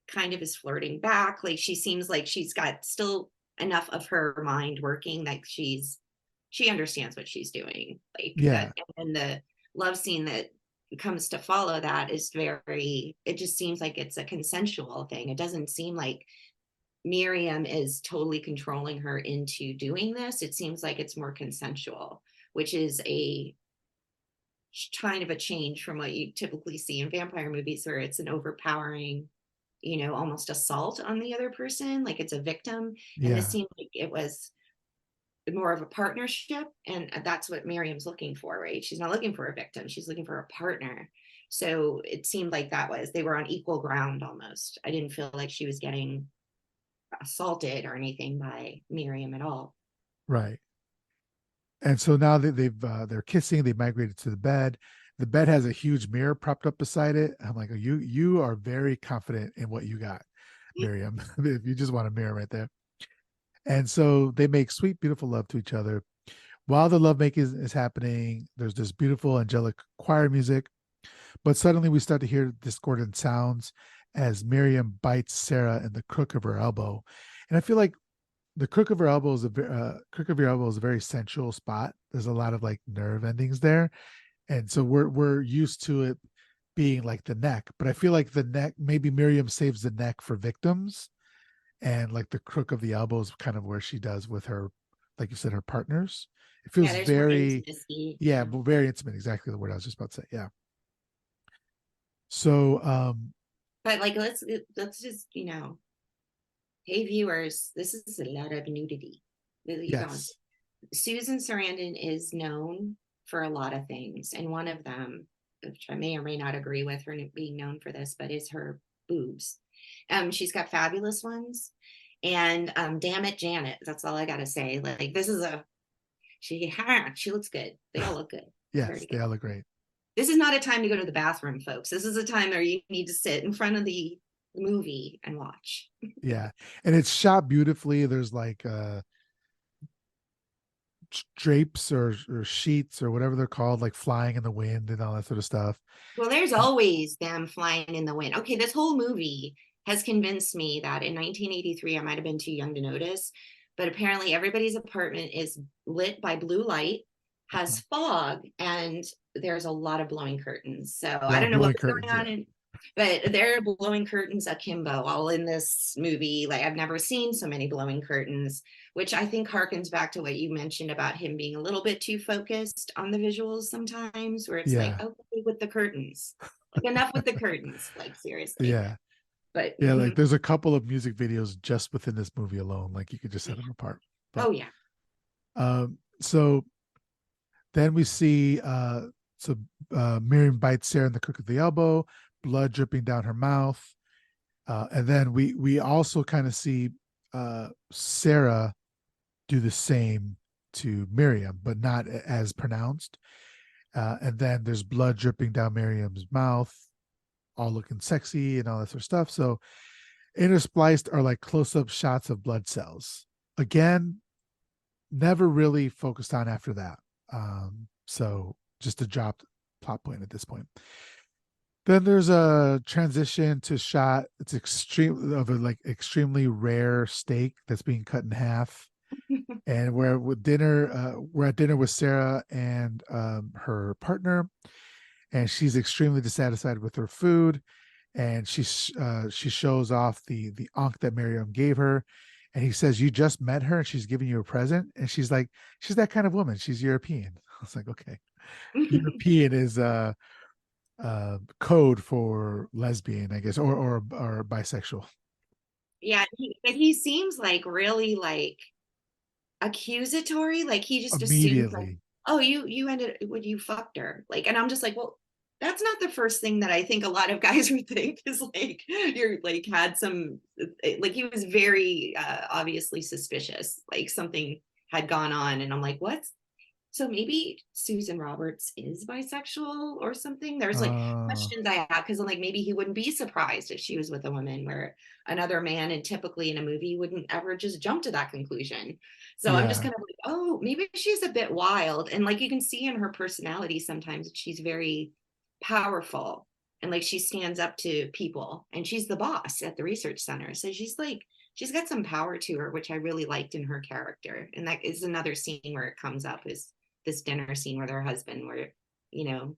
kind of is flirting back. Like she seems like she's got still enough of her mind working that she understands what she's doing. Like Yeah, that, and the love scene that comes to follow that is it just seems like it's a consensual thing. It doesn't seem like Miriam is totally controlling her into doing this. It seems like it's more consensual, which is a kind of a change from what you typically see in vampire movies, where it's an overpowering, almost assault on the other person, like it's a victim. And this yeah, seemed like it was more of a partnership, and that's what Miriam's looking for, right? She's not looking for a victim, she's looking for a partner. So it seemed like they were on equal ground almost. I didn't feel like she was getting assaulted or anything by Miriam at all. right. And so now that they're kissing, they migrated to the bed. The bed has a huge mirror propped up beside it. I'm like, oh, you are very confident in what you got, Miriam. If you just want a mirror right there. And so they make sweet, beautiful love to each other. While the lovemaking is happening, there's this beautiful angelic choir music. But suddenly we start to hear discordant sounds as Miriam bites Sarah in the crook of her elbow. And I feel like the crook of her elbow is crook of your elbow is a very sensual spot. There's a lot of like nerve endings there, and so we're used to it being like the neck. But I feel like the neck, maybe Miriam saves the neck for victims, and like the crook of the elbow is kind of where she does with her, like you said, her partners. It Yeah, feels there's more very, intimacy. yeah, Yeah. very intimate. Exactly the word I was just about to say. Yeah. So, But like let's just, hey viewers, this is a lot of nudity. yes, Susan Sarandon is known for a lot of things, and one of them, which I may or may not agree with her being known for this, but is her boobs. She's got fabulous ones, and damn it, Janet, that's all I gotta say. Like this is she looks good. They all look good, very yes, they good. all look great. This is not a time to go to the bathroom, folks. This is a time where you need to sit in front of the movie and watch. Yeah, and it's shot beautifully. There's like drapes or sheets or whatever they're called, like flying in the wind and all that sort of stuff. Well, there's always them flying in the wind. Okay, this whole movie has convinced me that in 1983, I might have been too young to notice, but apparently everybody's apartment is lit by blue light, has fog, and there's a lot of blowing curtains. So A I lot of don't know what blowing was going curtains. on Yeah. in, but they're blowing curtains akimbo all in this movie. Like I've never seen so many blowing curtains, which I think harkens back to what you mentioned about him being a little bit too focused on the visuals sometimes, where it's like, Yeah. okay, with the curtains, like enough with the curtains, like seriously. Yeah. But Yeah. Like there's a couple of music videos just within this movie alone. Like you could just set them apart. But oh yeah. so then we see so Miriam bites Sarah in the crook of the elbow, blood dripping down her mouth. And then we also kind of see Sarah do the same to Miriam, but not as pronounced. And then there's blood dripping down Miriam's mouth, all looking sexy and all that sort of stuff. So interspliced are like close-up shots of blood cells. Again, never really focused on after that. So just a dropped plot point at this point. Then there's a transition to shot. It's extreme of a like extremely rare steak that's being cut in half. And we're at dinner with Sarah and her partner, and she's extremely dissatisfied with her food, and she shows off the ankh that Miriam gave her, and he says, "You just met her, and she's giving you a present," and she's like, "She's that kind of woman. She's European." I was like, "Okay, European is code for lesbian, I guess, or bisexual." Yeah, but he seems like really like accusatory. Like he just assumes like, Immediately, oh, you ended when you fucked her. Like, and I'm just like, well, that's not the first thing that I think a lot of guys would think is like you're like had some like he was very obviously suspicious, like something had gone on, and I'm like, what? So maybe Susan Roberts is bisexual or something. There's like uh, questions I have because I'm like, maybe he wouldn't be surprised if she was with a woman where another man, and typically in a movie wouldn't ever just jump to that conclusion. So I'm just yeah, kind of like, oh, maybe she's a bit wild. And like you can see in her personality sometimes she's very powerful and like she stands up to people and she's the boss at the research center. So she's like, she's got some power to her, which I really liked in her character. And that is another scene where it comes up is this dinner scene with her husband where, you know,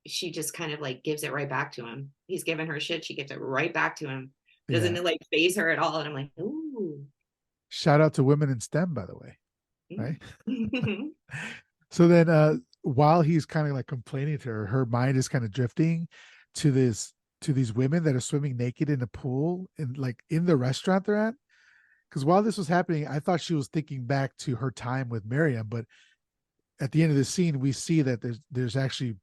she just kind of like gives it right back to him. He's giving her shit, she gives it right back to him. Doesn't yeah. it like phase her at all? And I'm like, ooh. Shout out to women in STEM, by the way, right? Mm. So then while he's kind of like complaining to her, her mind is kind of drifting to this to these women that are swimming naked in a pool in like in the restaurant they're at. Because while this was happening, I thought she was thinking back to her time with Miriam, but at the end of the scene, we see that there's actually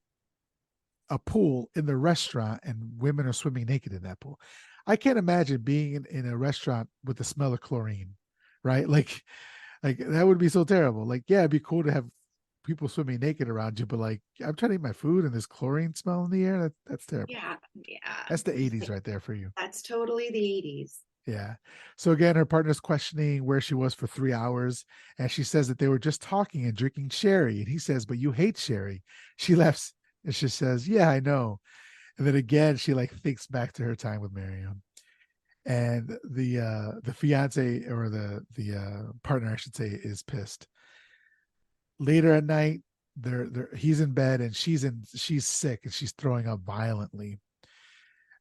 a pool in the restaurant and women are swimming naked in that pool. I can't imagine being in a restaurant with the smell of chlorine, right? Like that would be so terrible. Like, yeah, it'd be cool to have people swimming naked around you, but like I'm trying to eat my food and there's chlorine smell in the air. That's terrible. Yeah, yeah. That's the 80s right there for you. That's totally the 80s. Yeah. So again, her partner's questioning where she was for 3 hours, and she says that they were just talking and drinking sherry. And he says, "But you hate sherry." She laughs and she says, "Yeah, I know." And then again, she like thinks back to her time with Miriam. And the fiance or the partner, I should say, is pissed. Later at night, he's in bed and she's sick and she's throwing up violently.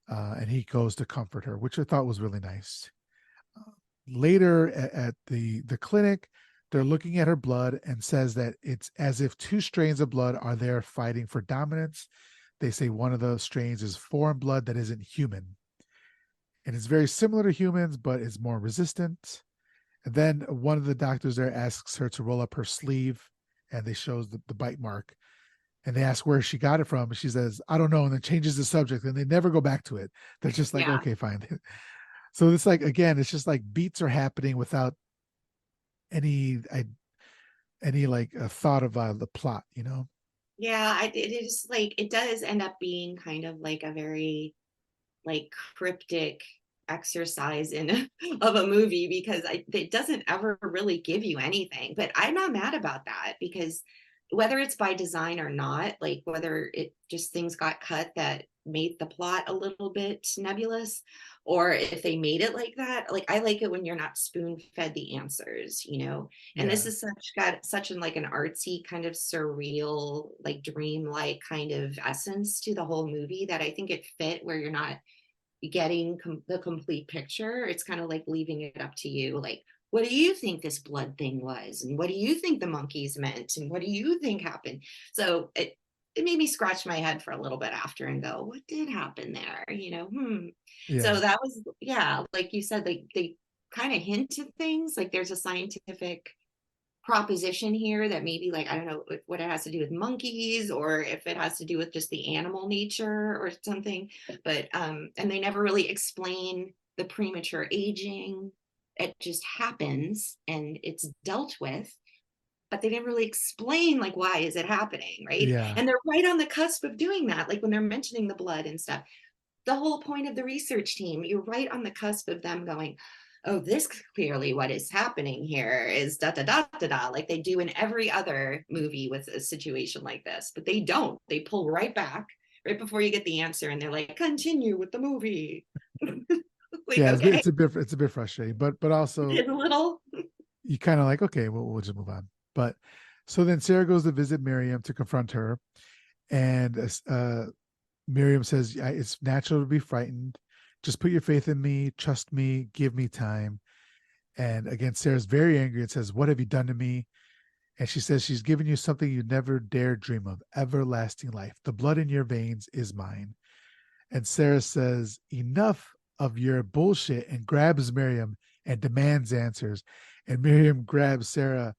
And he goes to comfort her, which I thought was really nice. Later at the clinic, they're looking at her blood and says that it's as if two strains of blood are there fighting for dominance. They say one of the strains is foreign blood that isn't human, and it's very similar to humans, but is more resistant. And then one of the doctors there asks her to roll up her sleeve, and they shows the bite mark. And they ask where she got it from. And she says, "I don't know," and then changes the subject, and they never go back to it. They're just like, Yeah. okay, fine. So it's like again, it's just like beats are happening without any any like a thought of the plot, you know? Yeah, it is like it does end up being kind of like a very like cryptic exercise in of a movie because it doesn't ever really give you anything. But I'm not mad about that because whether it's by design or not, like whether it just things got cut that made the plot a little bit nebulous, or if they made it like that. Like I like it when you're not spoon fed the answers, you know. And this Yeah. is such got such an like an artsy kind of surreal, like dreamlike kind of essence to the whole movie that I think it fit where you're not getting the complete picture. It's kind of like leaving it up to you. Like, what do you think this blood thing was? And what do you think the monkeys meant? And what do you think happened? So it made me scratch my head for a little bit after and go, what did happen there? You know, Yeah. So that was, yeah, like you said, like they kind of hint to things. Like there's a scientific proposition here that maybe like I don't know what it has to do with monkeys or if it has to do with just the animal nature or something, but and they never really explain the premature aging. It just happens and it's dealt with, but they didn't really explain like why is it happening, right? Yeah. And they're right on the cusp of doing that, like when they're mentioning the blood and stuff. The whole point of the research team, you're right on the cusp of them going, oh, this clearly what is happening here is da da da da da, like they do in every other movie with a situation like this, but they don't. They pull right back right before you get the answer, and they're like, continue with the movie. Like, Yeah. okay, It's a bit frustrating, but also it's a little. you kind of like, okay, we'll just move on. But so then Sarah goes to visit Miriam to confront her, and Miriam says, it's natural to be frightened. Just put your faith in me, trust me, give me time. And again, Sarah's very angry and says, what have you done to me? And she says, she's given you something you never dared dream of, everlasting life. The blood in your veins is mine. And Sarah says, enough of your bullshit, and grabs Miriam and demands answers. And Miriam grabs Sarah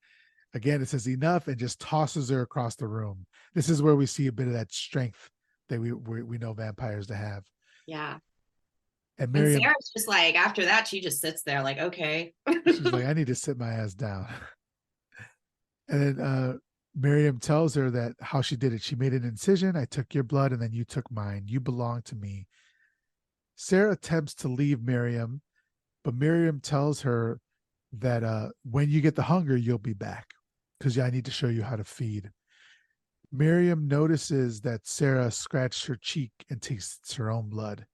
again. It says enough and just tosses her across the room. This is where we see a bit of that strength that we know vampires to have. Yeah. And And Miriam, Sarah's just like, after that, she just sits there like, okay. she's like, I need to sit my ass down. And then Miriam tells her that how she did it. She made an incision. I took your blood and then you took mine. You belong to me. Sarah attempts to leave Miriam, but Miriam tells her that when you get the hunger, you'll be back because I need to show you how to feed. Miriam notices that Sarah scratched her cheek and tastes her own blood.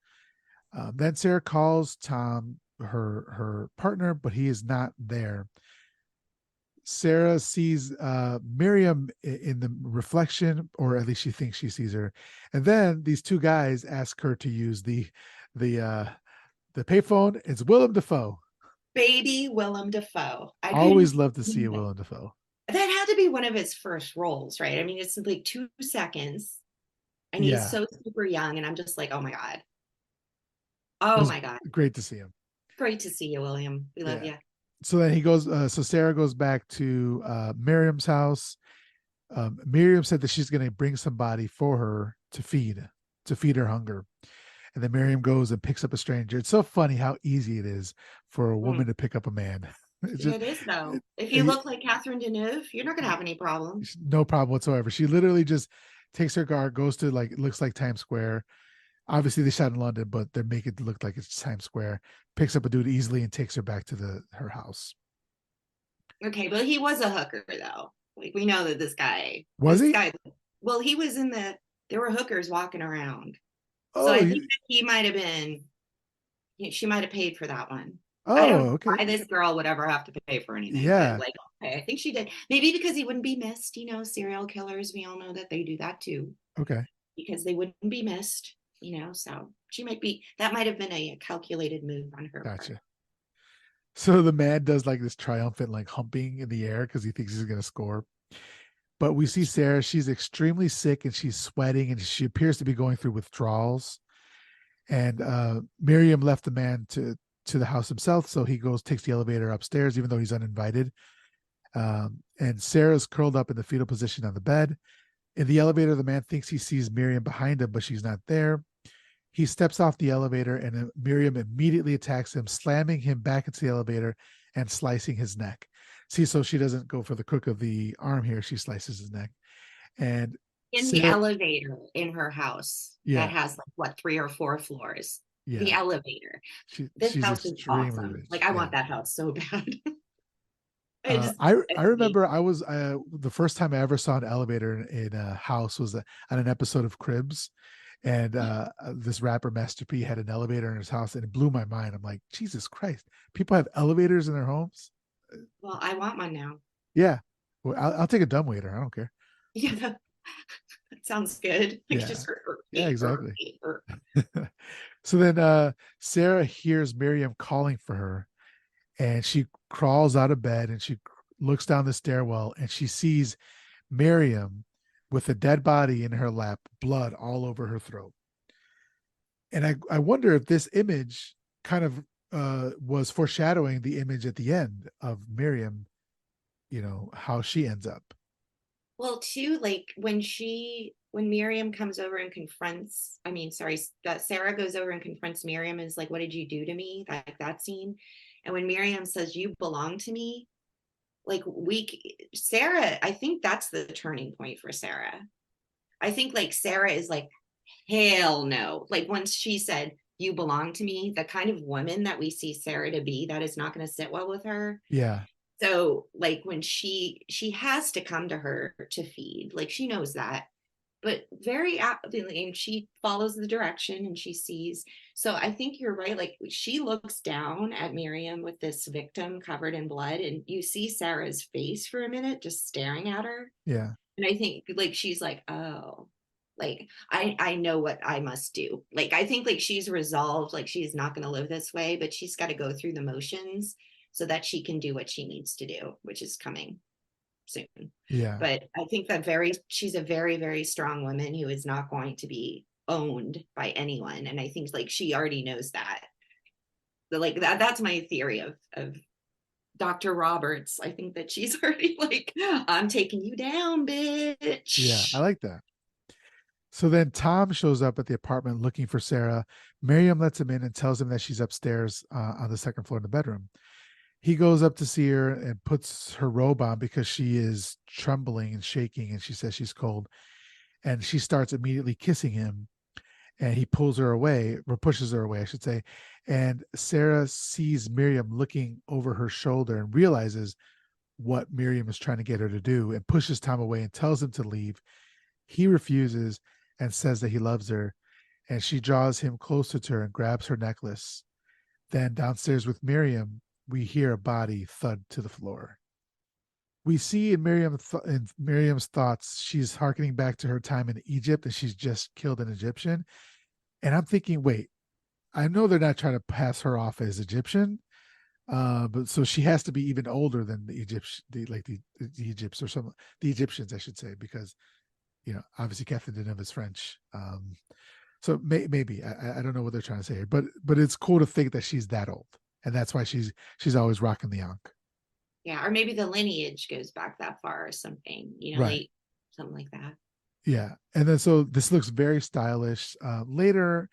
Then Sarah calls Tom, her partner, but he is not there. Sarah sees Miriam in the reflection, or at least she thinks she sees her. And then these two guys ask her to use the uh, the payphone. It's Willem Dafoe. Baby Willem Dafoe. I couldn't Always love to see a believe it. Willem Dafoe. That had to be one of his first roles, right? I mean, it's like 2 seconds and he's Yeah, so super young. And I'm just like, oh my God. it Oh was my God. great to see him. Great to see you, William. We love Yeah. you. So then he goes. So Sarah goes back to Miriam's house. Miriam said that she's going to bring somebody for her to feed her hunger. And then Miriam goes and picks up a stranger. It's so funny how easy it is for a woman Mm. to pick up a man. It's just It is, though. If you it, look like Catherine Deneuve, you're not going to have any problem. no problem whatsoever. She literally just takes her car, goes to like, it looks like Times Square. Obviously, they shot in London, but they make it look like it's Times Square. Picks up a dude easily and takes her back to her house. Okay, but he was a hooker, though. Like, we know that Was he? well, he was there were hookers walking around. So Oh, I think that he might have been, she might have paid for that one. I don't know okay. why this girl would ever have to pay for anything, but Yeah. like, okay, I think she did. Maybe because he wouldn't be missed. You know, serial killers, we all know that they do that too, Okay. because they wouldn't be missed, you know. So that might have been a calculated move on her part. Gotcha. So the man does like this triumphant like humping in the air because he thinks he's going to score. But we see Sarah, she's extremely sick and she's sweating and she appears to be going through withdrawals. And Miriam left the man to the house himself. So he goes, takes the elevator upstairs, even though he's uninvited. And Sarah's curled up in the fetal position on the bed. In the elevator, the man thinks he sees Miriam behind him, but she's not there. He steps off the elevator and Miriam immediately attacks him, slamming him back into the elevator and slicing his neck. See, so she doesn't go for the crook of the arm here. She slices his neck. And In the Sarah, elevator in her house that yeah, has like what 3 or 4 floors. The yeah, elevator. This she's house is extremely awesome. Like rich. I Yeah. want that house so bad. I just, I remember I was the first time I ever saw an elevator in a house was on an episode of Cribs, and this rapper Master P had an elevator in his house, and it blew my mind. I'm like, Jesus Christ, people have elevators in their homes? well, I want one now. Yeah, well, I'll take a dumbwaiter. I don't care. Yeah, that sounds good. Like Yeah, just yeah, exactly. er. So then Sarah hears Miriam calling for her, and she crawls out of bed and she looks down the stairwell and she sees Miriam with a dead body in her lap, blood all over her throat. And I wonder if this image kind of was foreshadowing the image at the end of Miriam, how she ends up. Well, too, like when Miriam comes over and confronts, I mean, sorry, that Sarah goes over and confronts Miriam and is like, "What did you do to me?" Like that scene. And when Miriam says, "You belong to me," like Sarah, I think that's the turning point for Sarah. I think like Sarah is like, hell no. Like once she said, "You belong to me," the kind of woman that we see Sarah to be, that is not going to sit well with her. Yeah, So like when she has to come to her to feed, like she knows that, but very aptly, and she follows the direction and she sees. So I think you're right. Like she looks down at Miriam with this victim covered in blood, and you see Sarah's face for a minute just staring at her. yeah, And I think like she's like, oh, like I know what I must do. Like I think like she's resolved, like she's not going to live this way, but she's got to go through the motions so that she can do what she needs to do, which is coming soon. yeah, But I think that she's a very, very strong woman who is not going to be owned by anyone. And I think like she already knows that. So, like that's my theory of Dr. Roberts. I think that she's already like, I'm taking you down, yeah. I bitch. like that. So then Tom shows up at the apartment looking for Sarah. Miriam lets him in and tells him that she's upstairs on the second floor in the bedroom. He goes up to see her and puts her robe on because she is trembling and shaking, and she says she's cold. And she starts immediately kissing him, and he pulls her away, or pushes her away, I should say. And Sarah sees Miriam looking over her shoulder and realizes what Miriam is trying to get her to do and pushes Tom away and tells him to leave. He refuses and says that he loves her, and she draws him closer to her and grabs her necklace. Then downstairs with Miriam, we hear a body thud to the floor. We see in Miriam's thoughts, she's harkening back to her time in Egypt, and she's just killed an Egyptian. And I'm thinking, wait, I know they're not trying to pass her off as Egyptian, but so she has to be even older than the Egyptian, the Egypts or some the Egyptians, I should say, because obviously Catherine Deneuve is French. So maybe I don't know what they're trying to say here, but it's cool to think that she's that old, and that's why she's always rocking the ankh. Yeah, or maybe the lineage goes back that far or something, Right. like something like that. Yeah. And then so this looks very stylish. Later,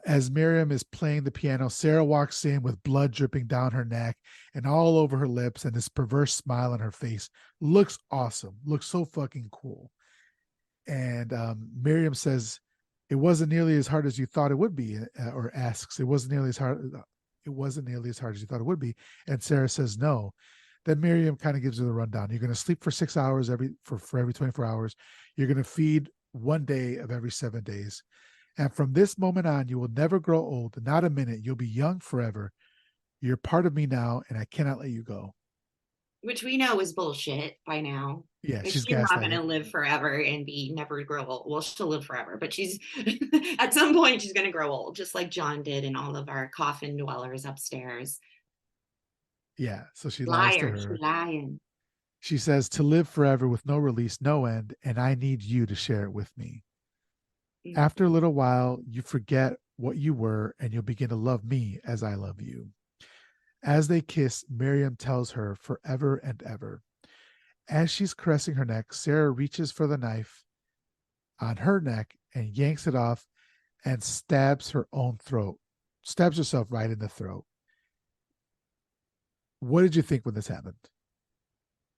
as Miriam is playing the piano, Sarah walks in with blood dripping down her neck and all over her lips, and this perverse smile on her face. Looks awesome. Looks so fucking cool. And Miriam says, "It wasn't nearly as hard as you thought it would be," or asks, "It wasn't nearly as hard. It wasn't nearly as hard as you thought it would be." And Sarah says, "No." Then Miriam kind of gives her the rundown. You're going to sleep for 6 hours for every 24 hours. You're going to feed one day of every 7 days. And from this moment on, you will never grow old, not a minute. You'll be young forever. You're part of me now, and I cannot let you go. Which we know is bullshit by now. Yeah, Like she's she's not gaslighting. gonna live forever and be never grow old. Well, she'll live forever, but she's at some point she's gonna grow old, just like John did and all of our coffin dwellers upstairs. Yeah, so she lies to Liar, she her. lying. She says to live forever with no release, no end, and I need you to share it with me. Mm. After a little while, you forget what you were and you'll begin to love me as I love you. As they kiss, Miriam tells her forever and ever. As she's caressing her neck, Sarah reaches for the knife on her neck and yanks it off and stabs her own throat, stabs herself right in the throat. What did you think when this happened?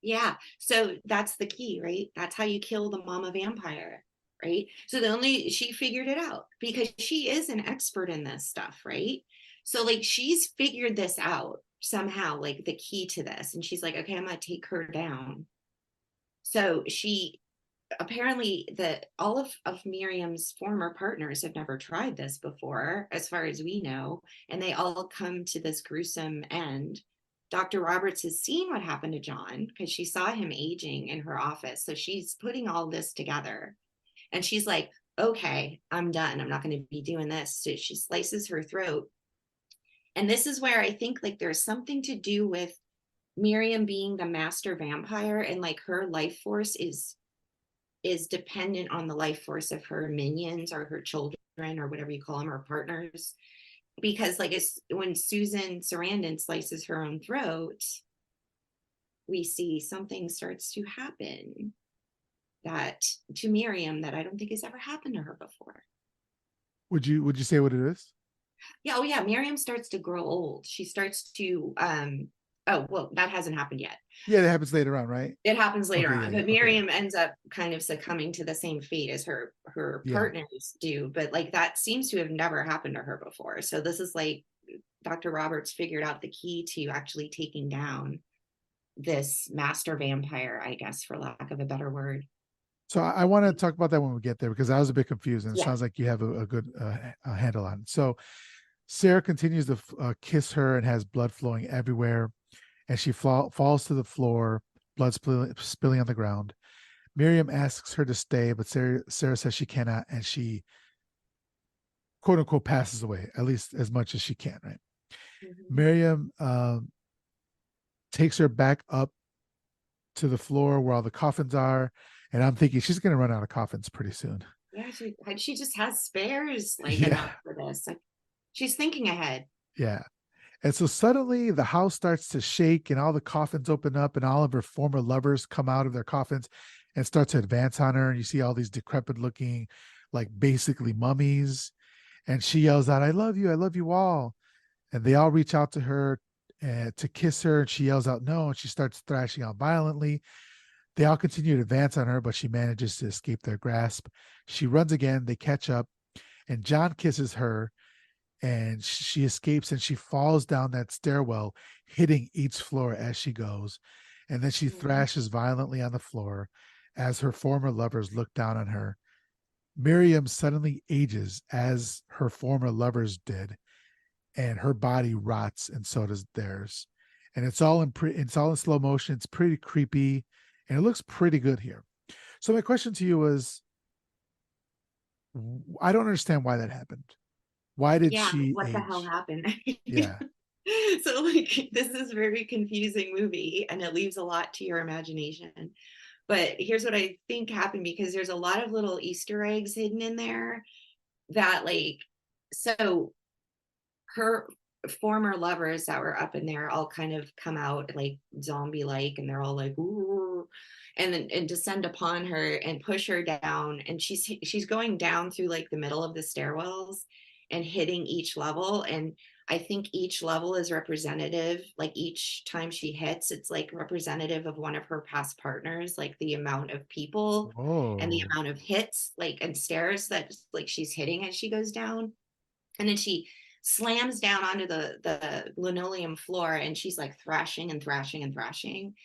Yeah. So that's the key, right? That's how you kill the mama vampire, right? So the only she figured it out because she is an expert in this stuff, right? So like she's figured this out. somehow like the key to this. And she's like, okay, I'm gonna take her down. So she apparently all of Miriam's former partners have never tried this before, as far as we know, and they all come to this gruesome end. Dr. Roberts has seen what happened to John because she saw him aging in her office. So she's putting all this together and she's like, okay, I'm done. I'm not going to be doing this. So she slices her throat. And this is where I think like there's something to do with Miriam being the master vampire, and like her life force is dependent on the life force of her minions or her children or whatever you call them, or partners. Because like it's when Susan Sarandon slices her own throat, we see something starts to happen that to Miriam that I don't think has ever happened to her before. Would you say what it is? Yeah, oh yeah, Miriam starts to grow old. She starts to oh well, that hasn't happened yet. Yeah, that happens later on, right? It happens later Okay, on, yeah, but okay, yeah. Miriam ends up kind of succumbing to the same fate as her Yeah. partners do. But like that seems to have never happened to her before. So this is like Dr. Roberts figured out the key to actually taking down this master vampire, I guess, for lack of a better word. So I want to talk about that when we get there because I was a bit confused, and it Yeah. sounds like you have a good handle on it. So Sarah continues to kiss her and has blood flowing everywhere, and she falls to the floor, blood spilling on the ground. Miriam asks her to stay, but Sarah says she cannot, and she quote unquote passes away, at least as much as she can, right? Mm-hmm. Miriam takes her back up to the floor where all the coffins are, and I'm thinking she's going to run out of coffins pretty soon. Yeah, she just has spares like Yeah, enough for this. Like she's thinking ahead. yeah. And so suddenly the house starts to shake and all the coffins open up and all of her former lovers come out of their coffins and start to advance on her. And you see all these decrepit looking, like basically mummies. And she yells out, I love you all. And they all reach out to her to kiss her. And she yells out, no. And she starts thrashing out violently. They all continue to advance on her, but she manages to escape their grasp. She runs again. They catch up. And John kisses her and she escapes and she falls down that stairwell, hitting each floor as she goes. And then she Mm-hmm. thrashes violently on the floor as her former lovers look down on her. Miriam suddenly ages as her former lovers did, and her body rots, and so does theirs. And it's all in slow motion. It's pretty creepy, and it looks pretty good here. So my question to you was, I don't understand why that happened. Why did Yeah, she what the hell age? happened? Yeah. So like this is a very confusing movie and it leaves a lot to your imagination. But here's what I think happened, because there's a lot of little Easter eggs hidden in there that like, so her former lovers that were up in there all kind of come out like zombie like, and they're all like ooh, and then and descend upon her and push her down, and she's going down through like the middle of the stairwells and hitting each level. And I think each level is representative, like each time she hits it's like representative of one of her past partners, like the amount of people and the Oh, amount of hits like and stairs that like she's hitting as she goes down. And then she slams down onto the linoleum floor and she's like thrashing and thrashing and thrashing,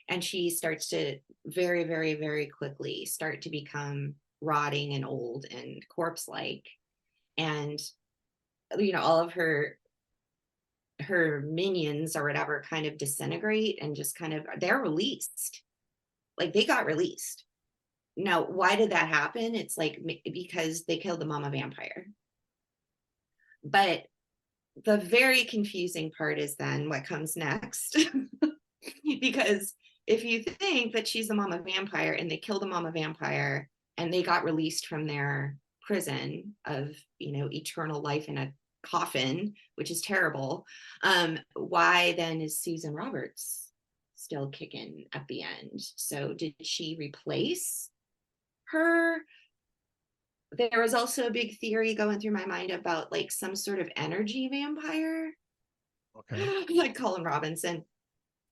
and she starts to very very very quickly start to become rotting and old and corpse like. And all of her minions or whatever kind of disintegrate and just kind of they're released, like they got released. Now why did that happen? It's like because they killed the mama vampire. But the very confusing part is then what comes next. Because if you think that she's the mama vampire and they killed the mama vampire and they got released from their prison of eternal life in a coffin, which is terrible, why then is Susan Roberts still kicking at the end? So did she replace her? There was also a big theory going through my mind about like some sort of energy vampire, okay. like Colin Robinson,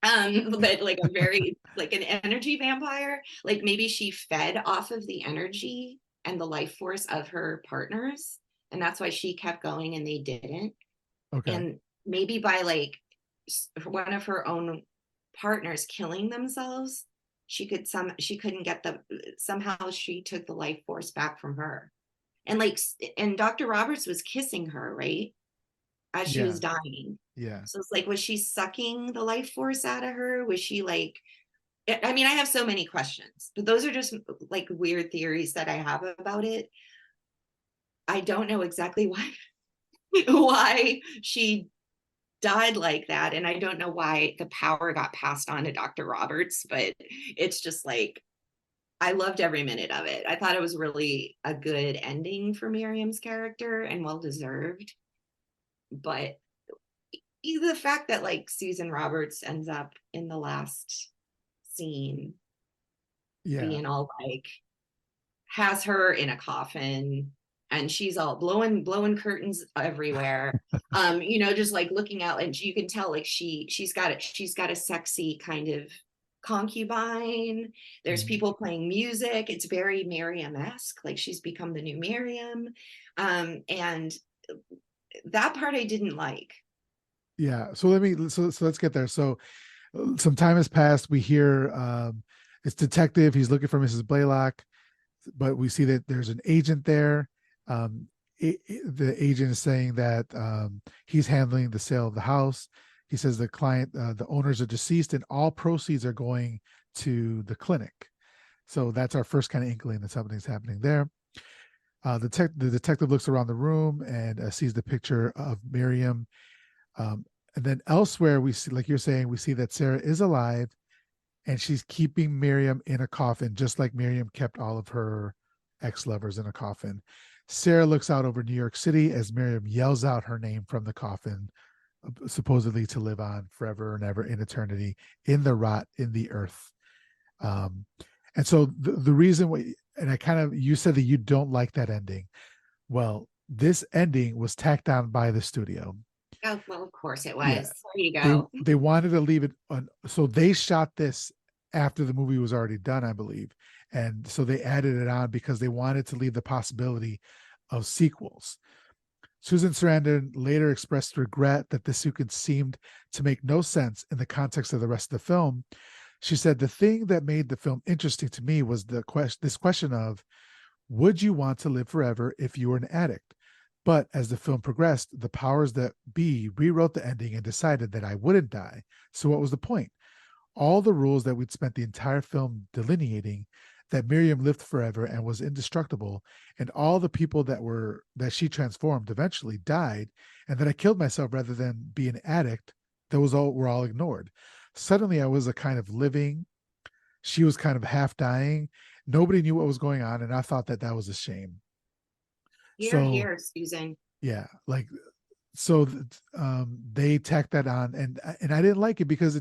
but like a very like an energy vampire. Like maybe she fed off of the energy and the life force of her partners, and that's why she kept going and they didn't. Okay. And maybe by like one of her own partners killing themselves, she couldn't get the somehow she took the life force back from her. And like and Dr. Roberts was kissing her, right? As she Yeah, was dying. yeah, So it's like, was she sucking the life force out of her? Was she like, I mean, I have so many questions, but those are just like weird theories that I have about it. I don't know exactly why why she died like that, and I don't know why the power got passed on to Dr. Roberts, but it's just like I loved every minute of it. I thought it was really a good ending for Miriam's character and well deserved. But the fact that like Susan Roberts ends up in the last scene yeah, being all like has her in a coffin and she's all blowing curtains everywhere, you know, just like looking out, and you can tell like she's got a sexy kind of concubine. There's mhm. people playing music. It's very Miriam-esque, like she's become the new Miriam. And that part I didn't like. Yeah. So so let's get there. So some time has passed. We hear it's detective. He's looking for Mrs. Blaylock, but we see that there's an agent there. Um, the agent is saying that he's handling the sale of the house. He says the owners are deceased, and all proceeds are going to the clinic. So that's our first kind of inkling that something's happening there. The detective looks around the room and sees the picture of Miriam. And then elsewhere, we see, like you're saying, we see that Sarah is alive and she's keeping Miriam in a coffin, just like Miriam kept all of her ex lovers in a coffin. Sarah looks out over New York City as Miriam yells out her name from the coffin, supposedly to live on forever and ever in eternity in the rot in the earth. Um, and so the reason why, and I kind of, you said that you don't like that ending. Well, this ending was tacked on by the studio. Oh, well, of course it Yeah, was. There you they go. they wanted to leave it on, so they shot this after the movie was already done, I believe, and so they added it on because they wanted to leave the possibility of sequels. Susan Sarandon later expressed regret that the sequence seemed to make no sense in the context of the rest of the film. She said the thing that made the film interesting to me was this question of, would you want to live forever if you were an addict? But as the film progressed, the powers that be rewrote the ending and decided that I wouldn't die. So what was the point? All the rules that we'd spent the entire film delineating, that Miriam lived forever and was indestructible, and all the people that she transformed eventually died, and that I killed myself rather than be an addict, those all were all ignored. Suddenly I was a kind of living, she was kind of half dying. Nobody knew what was going on, and I thought that that was a shame. Here, So here, Susan. yeah, like so they tacked that on, and I didn't like it because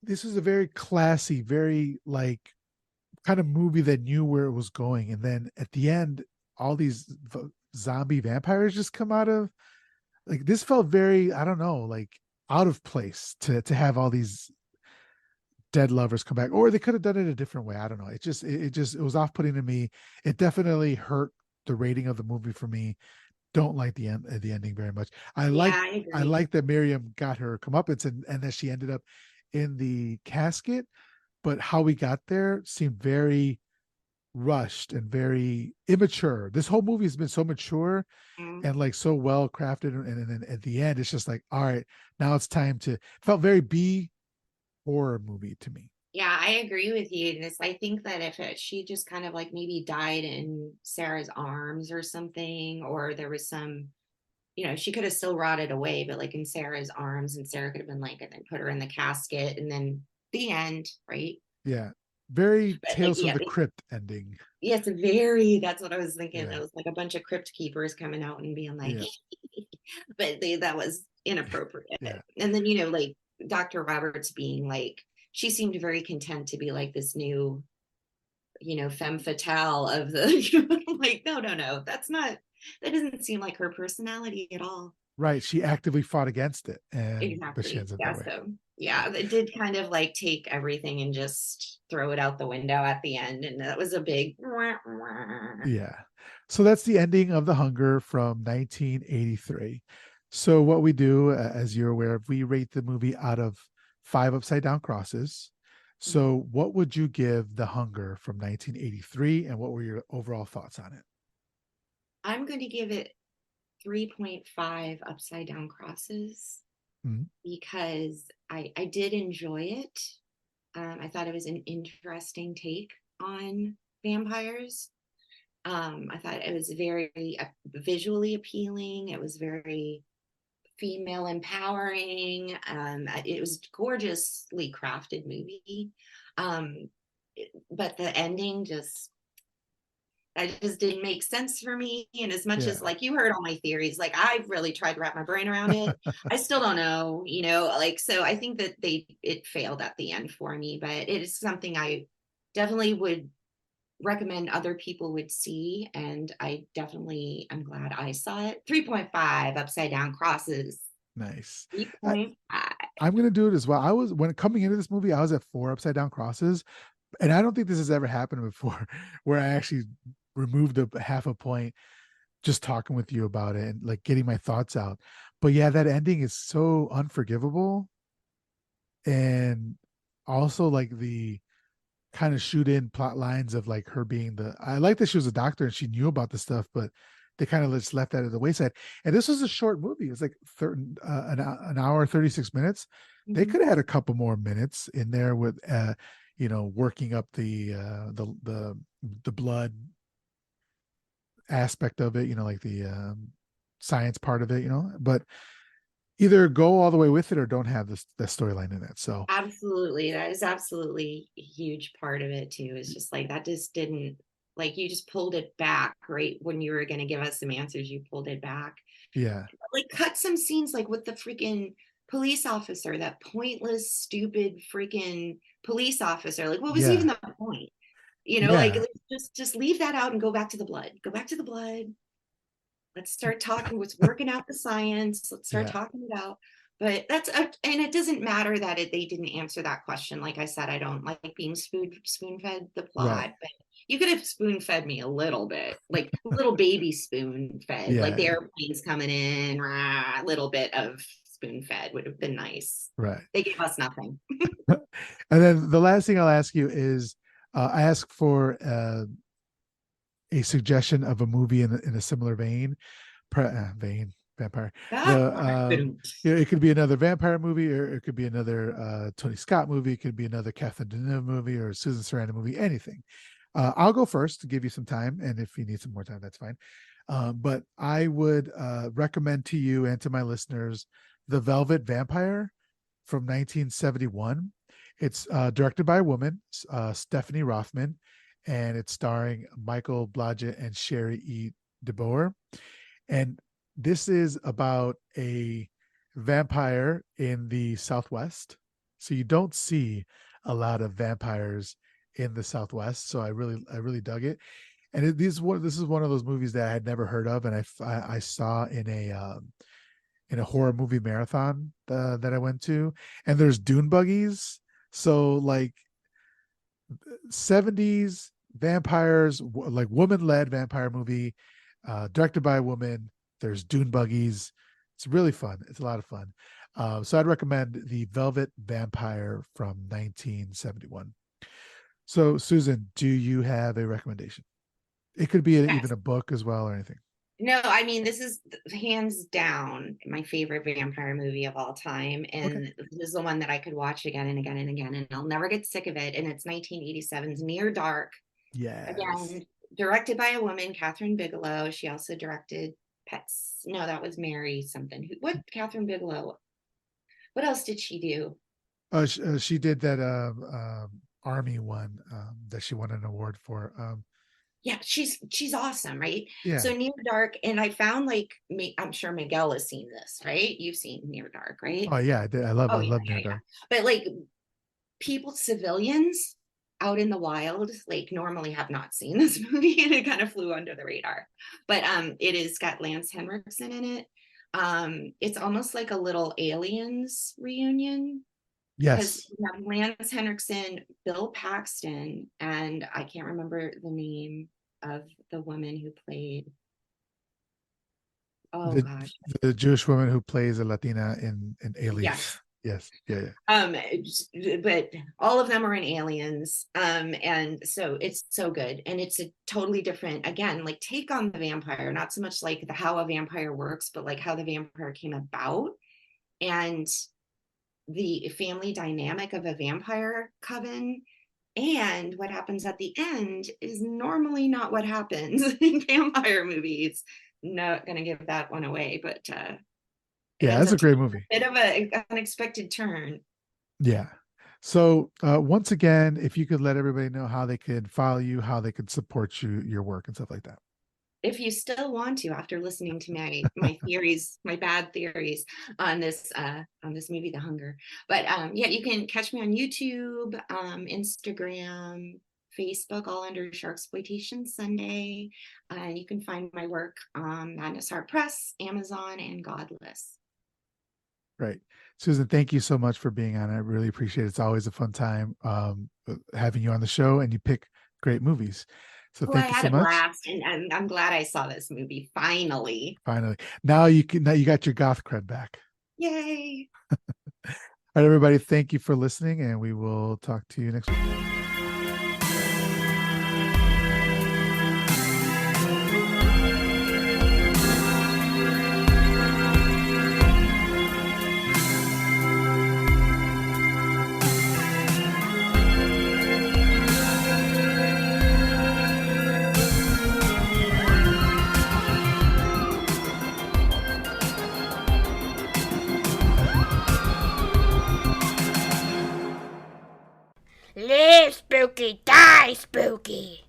this was a very classy, very like kind of movie that knew where it was going, and then at the end, all these zombie vampires just come out of, like, this felt very, I don't know, like out of place to have all these dead lovers come back, or they could have done it a different way. I don't know. It was off putting to me. It definitely hurt the rating of the movie for me. Don't like the ending very much. Yeah, I I agree. like that Miriam got her comeuppance, and that she ended up in the casket, but how we got there seemed very rushed and very immature. This whole movie has been so mature Mm. and like so well crafted, and then at the end, it's just like, all right, now it's time to. Felt very B horror movie to me. Yeah, I agree with you. And it's, I think that if she just kind of like maybe died in Sarah's arms or something, or there was some, you know, she could have still rotted away, but like in Sarah's arms, and Sarah could have been like, and then put her in the casket, and then the end, right? Yeah, very But like, Tales from yeah, the Crypt ending. yes, very. That's what I was thinking. Yeah, It was like a bunch of crypt keepers coming out and being like, yeah, but that was inappropriate. yeah. And then, you know, like Dr. Roberts being like, she seemed very content to be like this new, you know, femme fatale of the, like, no, no, no, that's not, that doesn't seem like her personality at all. Right. She actively fought against it, but she Exactly. ends up Yeah. that way. So, yeah, it did kind of like take everything and just throw it out the window at the end. And that was a big, Yeah. So that's the ending of The Hunger from 1983. So what we do, as you're aware of, we rate the movie out of 5 upside down crosses. Mhm. So what would you give The Hunger from 1983, and what were your overall thoughts on it? I'm going to give it 3.5 upside down crosses Mhm. because I did enjoy it. I thought it was an interesting take on vampires. I thought it was very visually appealing. It was very female empowering. It was gorgeously crafted movie. Um, but the ending just that just didn't make sense for me. And as much as Yeah. like you heard all my theories, like I've really tried to wrap my brain around it. I still don't know, like so I think that it failed at the end for me, but it is something I definitely would recommend other people would see. And I definitely am glad I saw it. 3.5 upside down crosses. Nice. I, 3.5. I'm gonna do it as well. I was when coming into this movie, I was at 4 upside down crosses, and I don't think this has ever happened before, where I actually removed a half a point just talking with you about it and like getting my thoughts out. But yeah, that ending is so unforgivable, and also like the kind of shoot in plot lines of like her being the I like that she was a doctor and she knew about the stuff, but they kind of just left that at the wayside. And this was a short movie. It was like an hour 36 minutes. They Mhm. could have had a couple more minutes in there with working up the blood aspect of it, like the science part of it, but either go all the way with it or don't have this the storyline in it. So Absolutely. That is absolutely a huge part of it too. It's just like that just didn't like you just pulled it back right when you were going to give us some answers. You pulled it back. yeah, Like cut some scenes like with the freaking police officer, that pointless, stupid freaking police officer. Like what was even yeah, the point? Like yeah, just leave that out and go back to the blood. Go back to the blood. Let's start talking. Let's working out the science. Let's start yeah, talking it out. But and it doesn't matter that they didn't answer that question. Like I said, I don't like being spoon fed the right, plot, but you could have spoon fed me a little bit, like little baby spoon fed, like the yeah, airplanes coming in, rah, little bit of spoon fed would have been nice. right. They gave us nothing. And then the last thing I'll ask you is, I ask for a suggestion of a movie in a similar vein, vampire. Ah, The it could be another vampire movie, or it could be another Tony Scott movie. It could be another Catherine Deneuve movie or Susan Sarandon movie. Anything. I'll go first to give you some time, and if you need some more time, that's fine. But I would recommend to you and to my listeners The Velvet Vampire from 1971. It's directed by a woman, Stephanie Rothman, and it's starring Michael Blodgett and Sherry E. DeBoer. And this is about a vampire in the Southwest. So you don't see a lot of vampires in the Southwest. So I really dug it. And this is one of those movies that I had never heard of, and I saw in a horror movie marathon that I went to. And there's dune buggies, so like 70s vampires, like woman-led vampire movie, directed by a woman. There's dune buggies. It's really fun. It's a lot of fun. So I'd recommend The Velvet Vampire from 1971. So Susan, do you have a recommendation? It could be even Yes. a book as well or anything. No, I mean, this is hands down my favorite vampire movie of all time. Okay. And this is the one that I could watch again and again and again, and I'll never get sick of it. And it's 1987's Near Dark. Yes. Again, directed by a woman, Catherine Bigelow. She also directed Pets. No, that was Mary something. What Catherine Bigelow? What else did she do? She did that army one that she won an award for. Yeah, she's awesome, right? Yeah. So Near Dark, and I found like me, I'm sure Miguel has seen this, right? You've seen Near Dark, right? Oh yeah, I did. I Oh yeah, love yeah, Near yeah. Dark. But like people, civilians out in the wild, like normally have not seen this movie, and it kind of flew under the radar. But it is got Lance Henriksen in it. It's almost like a little Aliens reunion because Yes. you have Lance Henriksen, Bill Paxton, and I can't remember the name of the woman who played Oh the gosh. the Jewish woman who plays a Latina in Aliens. Yes. Yes, yeah, But all of them are in Aliens, and so it's so good, and it's a totally different, again, like take on the vampire, not so much like the how a vampire works, but like how the vampire came about, and the family dynamic of a vampire coven, and what happens at the end is normally not what happens in vampire movies. Not gonna give that one away, but it yeah. ends That's a up great taking movie. a bit of an unexpected turn. Yeah. So once again, if you could let everybody know how they could follow you, how they could support you, your work, and stuff like that. If you still want to, after listening to my theories, my bad theories on this movie, The Hunger. But yeah, you can catch me on YouTube, Instagram, Facebook, all under Sharksploitation Sunday. And you can find my work on Madness Heart Press, Amazon, and Godless. Right. Susan, thank you so much for being on. I really appreciate it. It's always a fun time having you on the show, and you pick great movies. So Oh, I thank you had so a much. blast, and I'm glad I saw this movie finally. Finally. Now you got your goth cred back. Yay! All right, everybody, thank you for listening, and we will talk to you next week. Live spooky, die spooky.